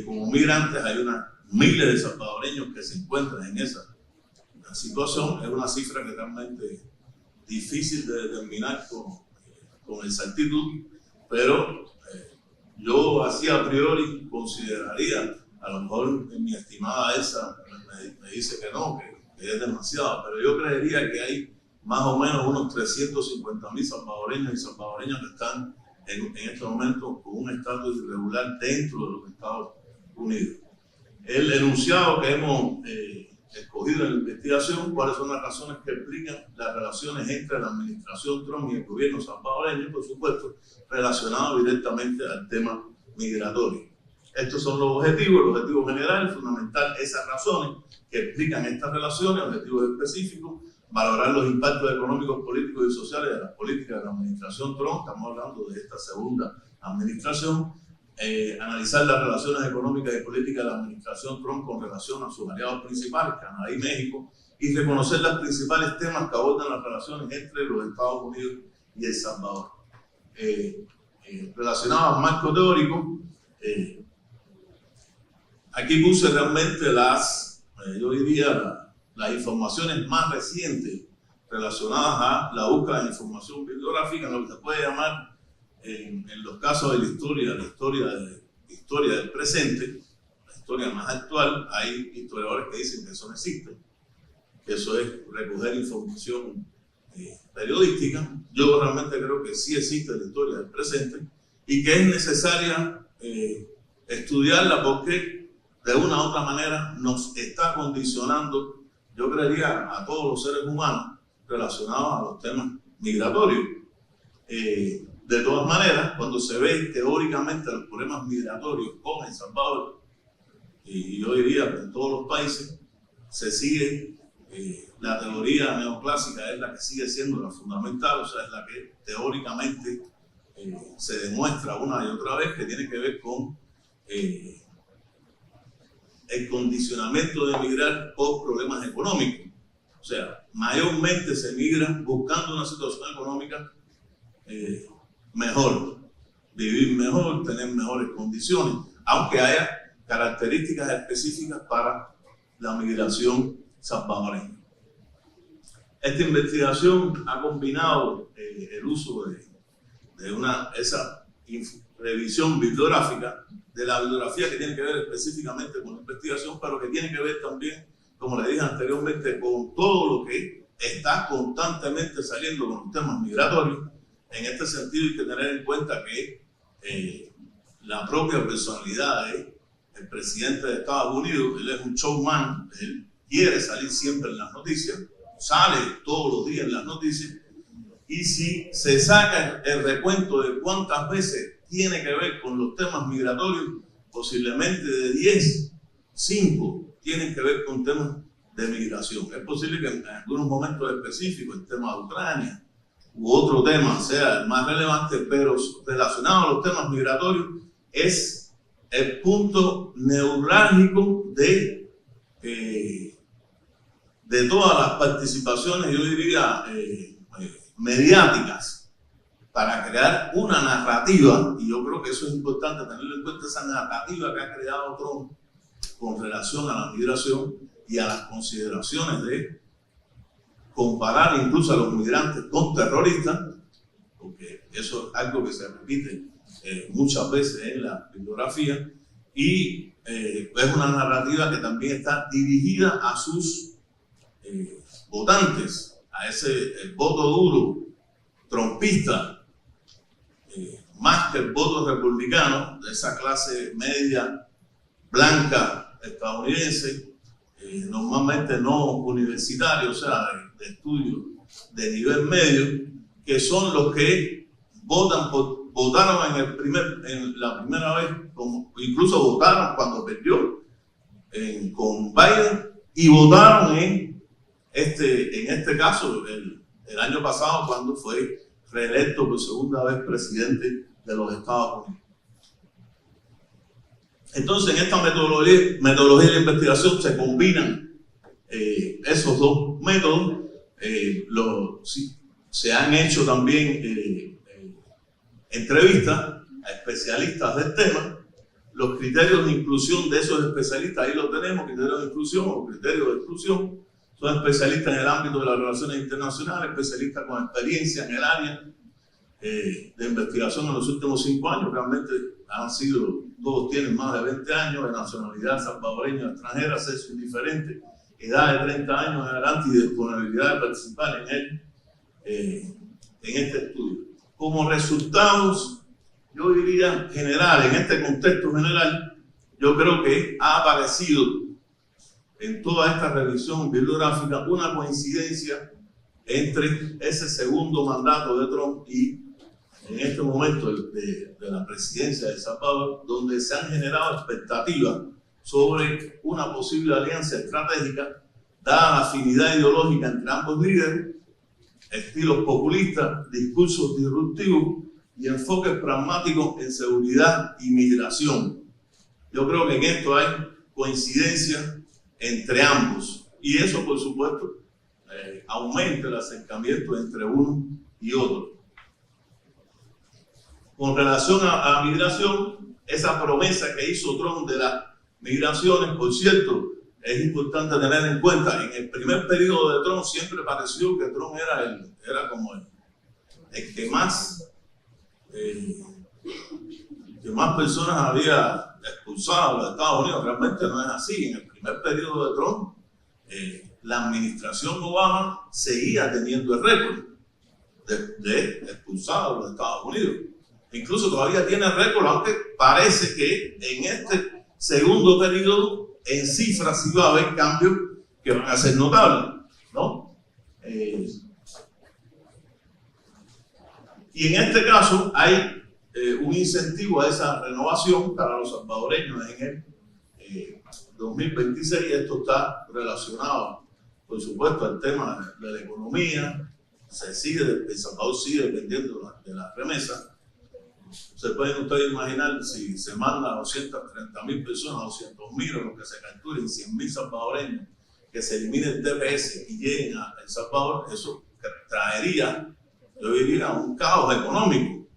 como migrantes. Hay miles de salvadoreños que se encuentran en esa situación. Es una cifra que realmente difícil de determinar con exactitud, pero yo así a priori consideraría, a lo mejor en mi estimada esa me dice que no, que es demasiado, pero yo creería que hay más o menos unos 350.000 salvadoreños y salvadoreñas que están en este momento con un estatus irregular dentro de los Estados Unidos. El enunciado que hemos escogido en la investigación, cuáles son las razones que explican las relaciones entre la administración Trump y el gobierno salvadoreño, por supuesto, relacionado directamente al tema migratorio. Estos son los objetivos, el objetivo general, fundamental, esas razones que explican estas relaciones, objetivos específicos, valorar los impactos económicos, políticos y sociales de las políticas de la administración Trump, estamos hablando de esta segunda administración, analizar las relaciones económicas y políticas de la administración Trump con relación a sus aliados principales, Canadá y México, y reconocer los principales temas que abordan las relaciones entre los Estados Unidos y El Salvador. Relacionado al marco teórico, aquí puse realmente yo diría, las informaciones más recientes relacionadas a la búsqueda de información bibliográfica, lo que se puede llamar, en los casos de la historia del presente, la historia más actual. Hay historiadores que dicen que eso no existe, que eso es recoger información periodística. Yo realmente creo que sí existe la historia del presente y que es necesaria estudiarla porque de una u otra manera nos está condicionando, yo creería, a todos los seres humanos relacionados a los temas migratorios. De todas maneras, cuando se ve teóricamente los problemas migratorios con El Salvador, y yo diría que en todos los países, se sigue, la teoría neoclásica es la que sigue siendo la fundamental, o sea, es la que teóricamente se demuestra una y otra vez que tiene que ver con el condicionamiento de emigrar por problemas económicos. O sea, mayormente se emigra buscando una situación económica mejor, vivir mejor, tener mejores condiciones, aunque haya características específicas para la migración salvadoreña. Esta investigación ha combinado el uso de esa revisión bibliográfica, de la bibliografía que tiene que ver específicamente con la investigación, pero que tiene que ver también, como le dije anteriormente, con todo lo que está constantemente saliendo con los temas migratorios. En este sentido hay que tener en cuenta que la propia personalidad del presidente de Estados Unidos, él es un showman, él quiere salir siempre en las noticias, sale todos los días en las noticias, y si se saca el recuento de cuántas veces tiene que ver con los temas migratorios, posiblemente de 10, 5 tienen que ver con temas de migración. Es posible que en algunos momentos específicos el tema de Ucrania u otro tema sea el más relevante, pero relacionado a los temas migratorios es el punto neurálgico de todas las participaciones, yo diría, mediáticas, para crear una narrativa, y yo creo que eso es importante tenerlo en cuenta, esa narrativa que ha creado Trump con relación a la migración y a las consideraciones de comparar incluso a los migrantes con terroristas, porque eso es algo que se repite muchas veces en la bibliografía, y es una narrativa que también está dirigida a sus votantes, a ese voto duro, trumpista, más que el voto republicano, de esa clase media, blanca, estadounidense, normalmente no universitario, o sea, de estudios de nivel medio, que son los que votaron en la primera vez, incluso votaron cuando perdió con Biden, y votaron en este caso el año pasado cuando fue reelecto por segunda vez presidente de los Estados Unidos. Entonces, en esta metodología de investigación se combinan esos dos métodos. Se han hecho también entrevistas a especialistas del tema. Los criterios de inclusión de esos especialistas, ahí lo tenemos, criterios de inclusión o criterios de exclusión. Son especialistas en el ámbito de las relaciones internacionales, especialistas con experiencia en el área de investigación en los últimos 5 años. Realmente todos tienen más de 20 años, de nacionalidad salvadoreña, extranjera, sexo indiferente, edad de 30 años en adelante y disponibilidad de participar en este estudio. Como resultados, yo diría general, en este contexto general, yo creo que ha aparecido en toda esta revisión bibliográfica una coincidencia entre ese segundo mandato de Trump y en este momento de la presidencia de El Salvador, donde se han generado expectativas sobre una posible alianza estratégica, dada la afinidad ideológica entre ambos líderes, estilos populistas, discursos disruptivos y enfoques pragmáticos en seguridad y migración. Yo creo que en esto hay coincidencia entre ambos, y eso, por supuesto, aumenta el acercamiento entre uno y otro. Con relación a migración, esa promesa que hizo Trump de las migraciones, por cierto, es importante tener en cuenta, en el primer periodo de Trump siempre pareció que Trump era como el que más personas había expulsado a los Estados Unidos. Realmente no es así. En el primer periodo de Trump, la administración Obama seguía teniendo el récord de expulsados a los Estados Unidos. Incluso todavía tiene récord, aunque parece que en este segundo periodo en cifras sí va a haber cambios que van a ser notables, ¿no? Y en este caso hay un incentivo a esa renovación para los salvadoreños en el 2026, y esto está relacionado, por supuesto, al tema de la economía. El Salvador sigue dependiendo de las remesas. Se pueden ustedes imaginar si se manda a 230.000 personas, 200.000 o lo que se capturen, 100.000 salvadoreños, que se elimine el TPS y lleguen a El Salvador, eso traería, yo diría, un caos económico.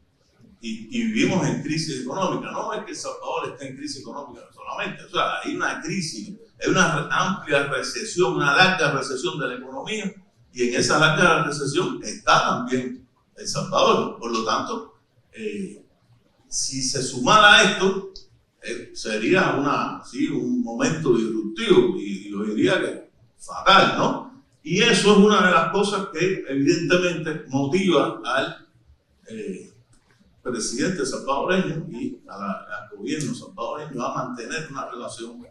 Y vivimos en crisis económica. No es que El Salvador esté en crisis económica solamente, o sea, hay una crisis, hay una amplia recesión, una larga recesión de la economía, y en esa larga recesión está también El Salvador. Por lo tanto, si se sumara a esto, sería un momento disruptivo, y yo diría que fatal, ¿no? Y eso es una de las cosas que evidentemente motiva al presidente salvadoreño y al gobierno salvadoreño a mantener una relación,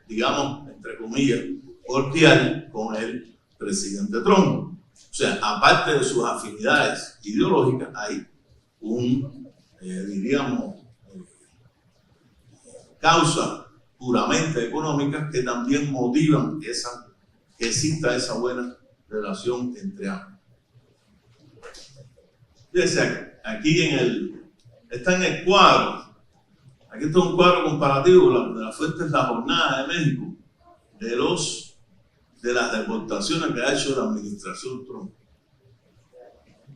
digamos, entre comillas, cordial con el presidente Trump. O sea, aparte de sus afinidades ideológicas, hay diríamos, causas puramente económicas que también motivan que exista esa buena relación entre ambos. Fíjense, aquí está en el cuadro, aquí está un cuadro comparativo de la fuente La Jornada de México, de las deportaciones que ha hecho la administración Trump,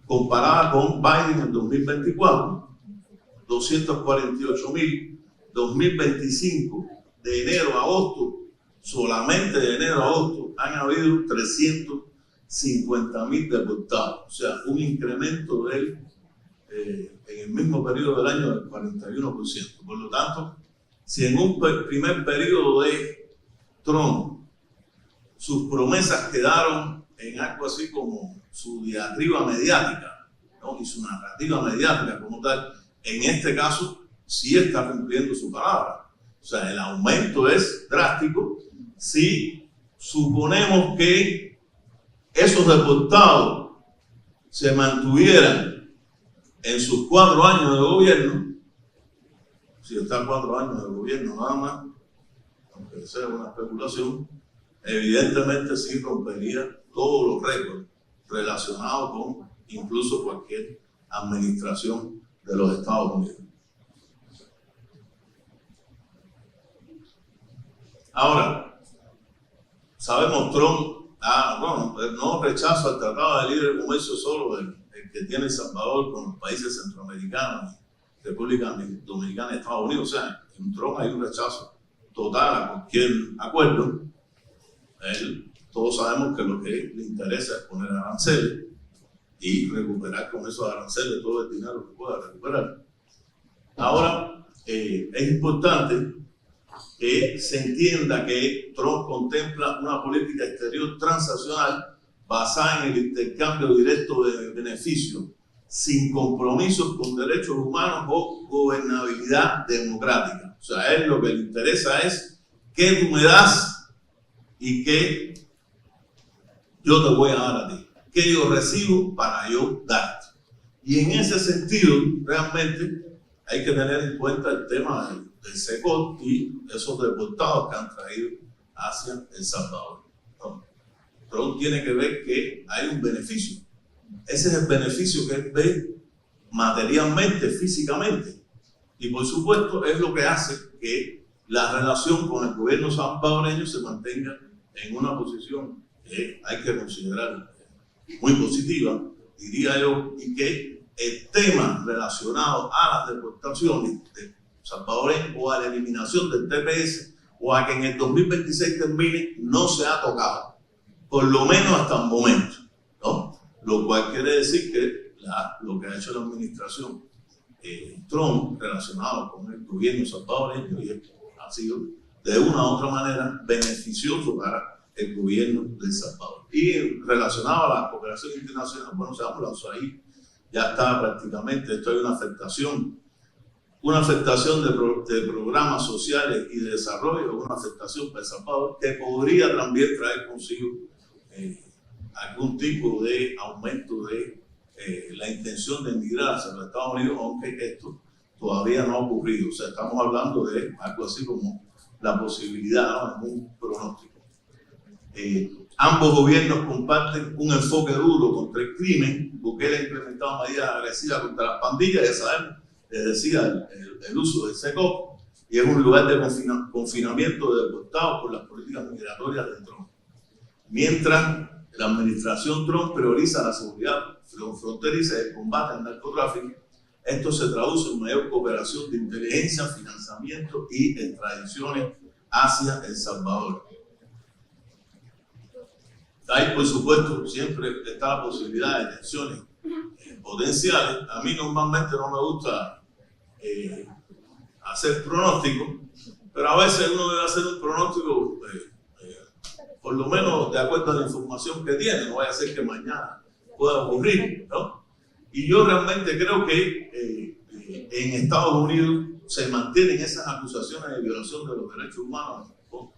comparada con Biden en 2024, 248.000, 2025, de enero a agosto, solamente de enero a agosto, han habido 350.000 deportados, o sea, un incremento en el mismo periodo del año del 41%. Por lo tanto, si en un primer periodo de Trump sus promesas quedaron en algo así como su diatriba mediática, ¿no? Y su narrativa mediática como tal, en este caso sí está cumpliendo su palabra. O sea, el aumento es drástico si suponemos que esos deportados se mantuvieran en sus 4 años de gobierno. Si está 4 años de gobierno nada más, aunque sea una especulación, evidentemente sí rompería todos los récords relacionados con incluso cualquier administración de los Estados Unidos. Ahora, sabemos Trump, no rechazo al Tratado de Libre Comercio solo el que tiene El Salvador con los países centroamericanos, República Dominicana y Estados Unidos. O sea, en Trump hay un rechazo total a cualquier acuerdo. Todos sabemos que lo que le interesa es poner aranceles y recuperar con esos aranceles todo el dinero que pueda recuperar. Ahora, es importante que se entienda que Trump contempla una política exterior transaccional basada en el intercambio directo de beneficios, sin compromisos con derechos humanos o gobernabilidad democrática. O sea, a él lo que le interesa es qué tú me das y qué yo te voy a dar a ti, qué yo recibo para yo darte. Y en ese sentido, realmente hay que tener en cuenta el tema del SECOT y esos deportados que han traído hacia El Salvador. ¿No? Trump tiene que ver que hay un beneficio. Ese es el beneficio que él ve materialmente, físicamente. Y por supuesto es lo que hace que la relación con el gobierno salvadoreño se mantenga en una posición que hay que considerar muy positiva, diría yo, y que el tema relacionado a las deportaciones de salvadoreños o a la eliminación del TPS o a que en el 2026 termine no se ha tocado, por lo menos hasta el momento, ¿no? Lo cual quiere decir que lo que ha hecho la administración Trump relacionado con el gobierno salvadoreño ha sido de una u otra manera beneficioso para el gobierno de El Salvador. Y relacionado a la cooperación internacional, bueno, sabemos la USAID ya está prácticamente, esto hay una afectación de programas sociales y de desarrollo, una afectación para El Salvador que podría también traer consigo algún tipo de aumento de la intención de emigrar hacia los Estados Unidos, aunque esto todavía no ha ocurrido. O sea, estamos hablando de algo así como la posibilidad, ¿no? Un pronóstico. Ambos gobiernos comparten un enfoque duro contra el crimen. Bukele ha implementado medidas agresivas contra las pandillas, ya sabemos, les decía, el uso del SECOP, y es un lugar de confinamiento de deportados por las políticas migratorias de Trump. Mientras la administración Trump prioriza la seguridad fronteriza y el combate al narcotráfico, esto se traduce en mayor cooperación de inteligencia, financiamiento y extradiciones hacia El Salvador. Ahí, por supuesto, siempre está la posibilidad de tensiones potenciales. A mí normalmente no me gusta hacer pronósticos, pero a veces uno debe hacer un pronóstico por lo menos de acuerdo a la información que tiene. No vaya a ser que mañana pueda ocurrir, ¿no? Y yo realmente creo que en Estados Unidos se mantienen esas acusaciones de violación de los derechos humanos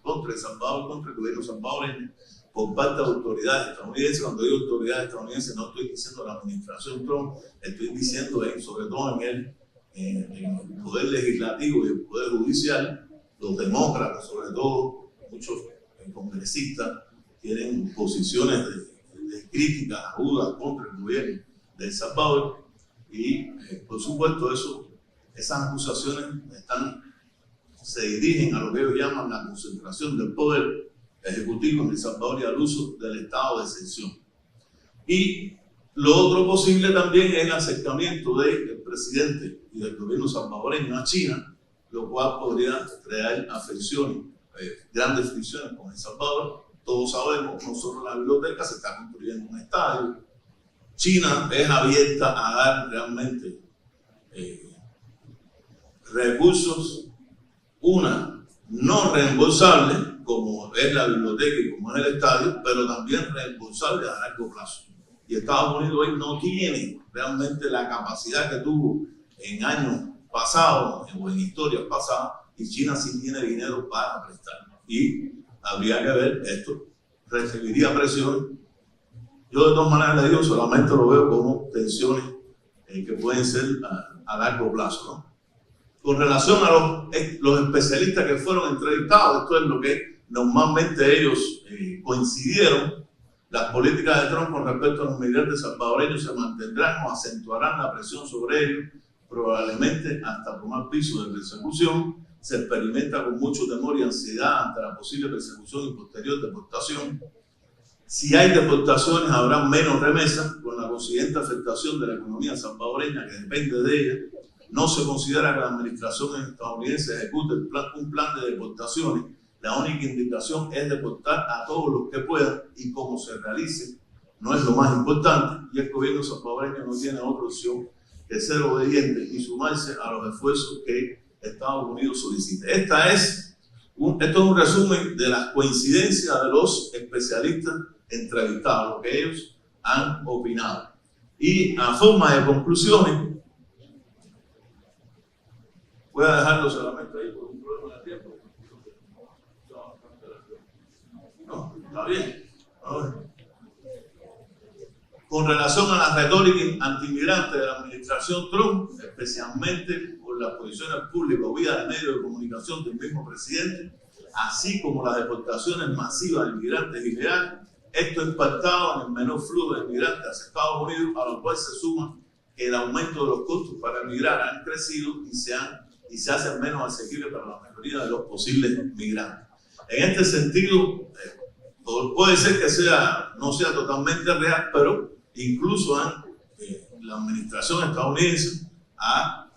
contra El Salvador, contra el gobierno salvadoreño, por parte de autoridades estadounidenses. Cuando digo autoridades estadounidenses no estoy diciendo la administración Trump, estoy diciendo sobre todo en el poder legislativo y el poder judicial, los demócratas, sobre todo, muchos congresistas, tienen posiciones de críticas agudas contra el gobierno de El Salvador y, por supuesto, esas acusaciones se dirigen a lo que ellos llaman la concentración del poder ejecutivo en El Salvador y al uso del estado de excepción. Y lo otro posible también es el acercamiento del presidente y del gobierno salvadoreño a China, lo cual podría crear afecciones, grandes fricciones con El Salvador. Todos sabemos, no solo la biblioteca, se está construyendo un estadio. China es abierta a dar realmente recursos, no reembolsables, como es la biblioteca y como es el estadio, pero también reembolsables a largo plazo. Y Estados Unidos hoy no tiene realmente la capacidad que tuvo en años pasados o en historias pasadas, y China sí tiene dinero para prestar. Y habría que ver esto, recibiría presión. Yo de todas maneras le digo, solamente lo veo como tensiones que pueden ser a largo plazo, ¿no? Con relación a los especialistas que fueron entrevistados, esto es lo que normalmente ellos coincidieron. Las políticas de Trump con respecto a los migrantes salvadoreños se mantendrán o acentuarán la presión sobre ellos, probablemente hasta tomar piso de persecución. Se experimenta con mucho temor y ansiedad ante la posible persecución y posterior deportación. Si hay deportaciones, habrá menos remesas, con la consiguiente afectación de la economía salvadoreña que depende de ella. No se considera que la administración estadounidense ejecute un plan de deportaciones. La única indicación es deportar a todos los que puedan, y cómo se realice no es lo más importante, y el gobierno salvadoreño no tiene otra opción que ser obediente y sumarse a los esfuerzos que Estados Unidos solicita. Esto es un resumen de las coincidencias de los especialistas entrevistados, lo que ellos han opinado. Y a forma de conclusiones, voy a dejarlo solamente ahí por un problema de tiempo. No, está bien. Con relación a la retórica antimigrante de la administración Trump, especialmente por las posiciones públicas o vía de medios de comunicación del mismo presidente, así como las deportaciones masivas de inmigrantes ilegales, esto ha impactado en el menor flujo de inmigrantes hacia Estados Unidos, a lo cual se suma que el aumento de los costos para emigrar han crecido y se hacen menos asequibles para la mayoría de los posibles migrantes. En este sentido, puede ser que no sea totalmente real, pero incluso la administración estadounidense ha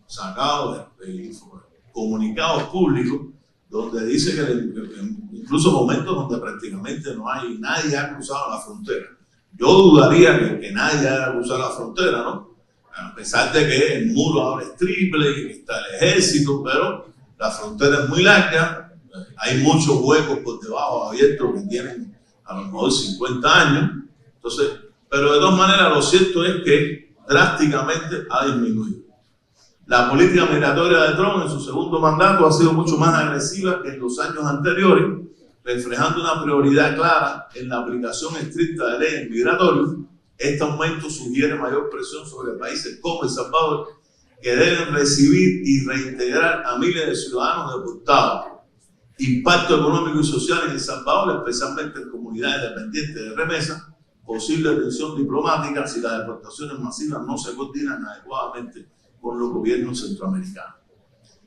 sacado comunicados públicos donde dice que incluso momentos donde prácticamente nadie ha cruzado la frontera. Yo dudaría que nadie haya cruzado la frontera, ¿no? A pesar de que el muro ahora es triple y que está el ejército, pero la frontera es muy larga, hay muchos huecos por debajo abiertos que tienen a lo mejor 50 años, entonces, pero de todas maneras lo cierto es que drásticamente ha disminuido. La política migratoria de Trump en su segundo mandato ha sido mucho más agresiva que en los años anteriores, reflejando una prioridad clara en la aplicación estricta de leyes migratorias. Este aumento sugiere mayor presión sobre países como El Salvador, que deben recibir y reintegrar a miles de ciudadanos deportados. Impacto económico y social en El Salvador, especialmente en comunidades dependientes de remesas, posible tensión diplomática si las deportaciones masivas no se coordinan adecuadamente con los gobiernos centroamericanos.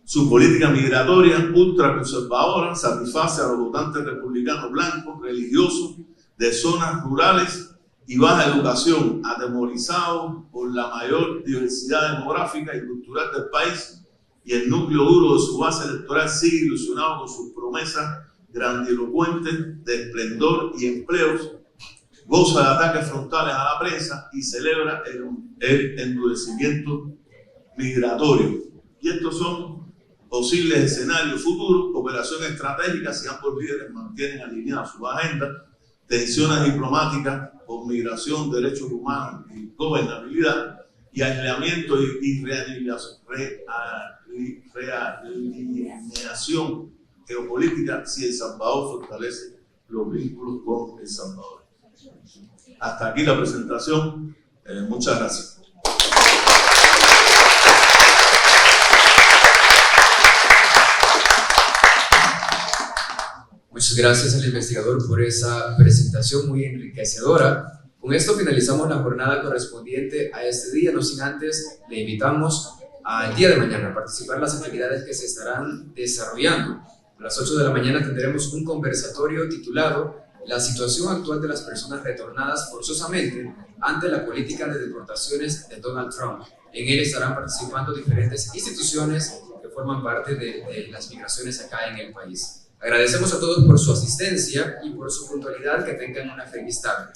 Su política migratoria ultraconservadora satisface a los votantes republicanos blancos, religiosos, de zonas rurales y baja educación, atemorizados por la mayor diversidad demográfica y cultural del país, y el núcleo duro de su base electoral sigue ilusionado con sus promesas grandilocuentes de esplendor y empleos, goza de ataques frontales a la prensa y celebra el endurecimiento migratorio. Y estos son posibles escenarios futuros: cooperación estratégica si ambos líderes mantienen alineadas sus agendas, tensiones diplomáticas por migración, derechos humanos y gobernabilidad, y aislamiento y realineación geopolítica si El Salvador fortalece los vínculos con El Salvador. Hasta aquí la presentación. Muchas gracias. Muchas gracias al investigador por esa presentación muy enriquecedora. Con esto finalizamos la jornada correspondiente a este día, no sin antes le invitamos al día de mañana a participar en las actividades que se estarán desarrollando. A las 8 de la mañana tendremos un conversatorio titulado La situación actual de las personas retornadas forzosamente ante la política de deportaciones de Donald Trump. En él estarán participando diferentes instituciones que forman parte de las migraciones acá en el país. Agradecemos a todos por su asistencia y por su puntualidad. Que tengan una feliz tarde.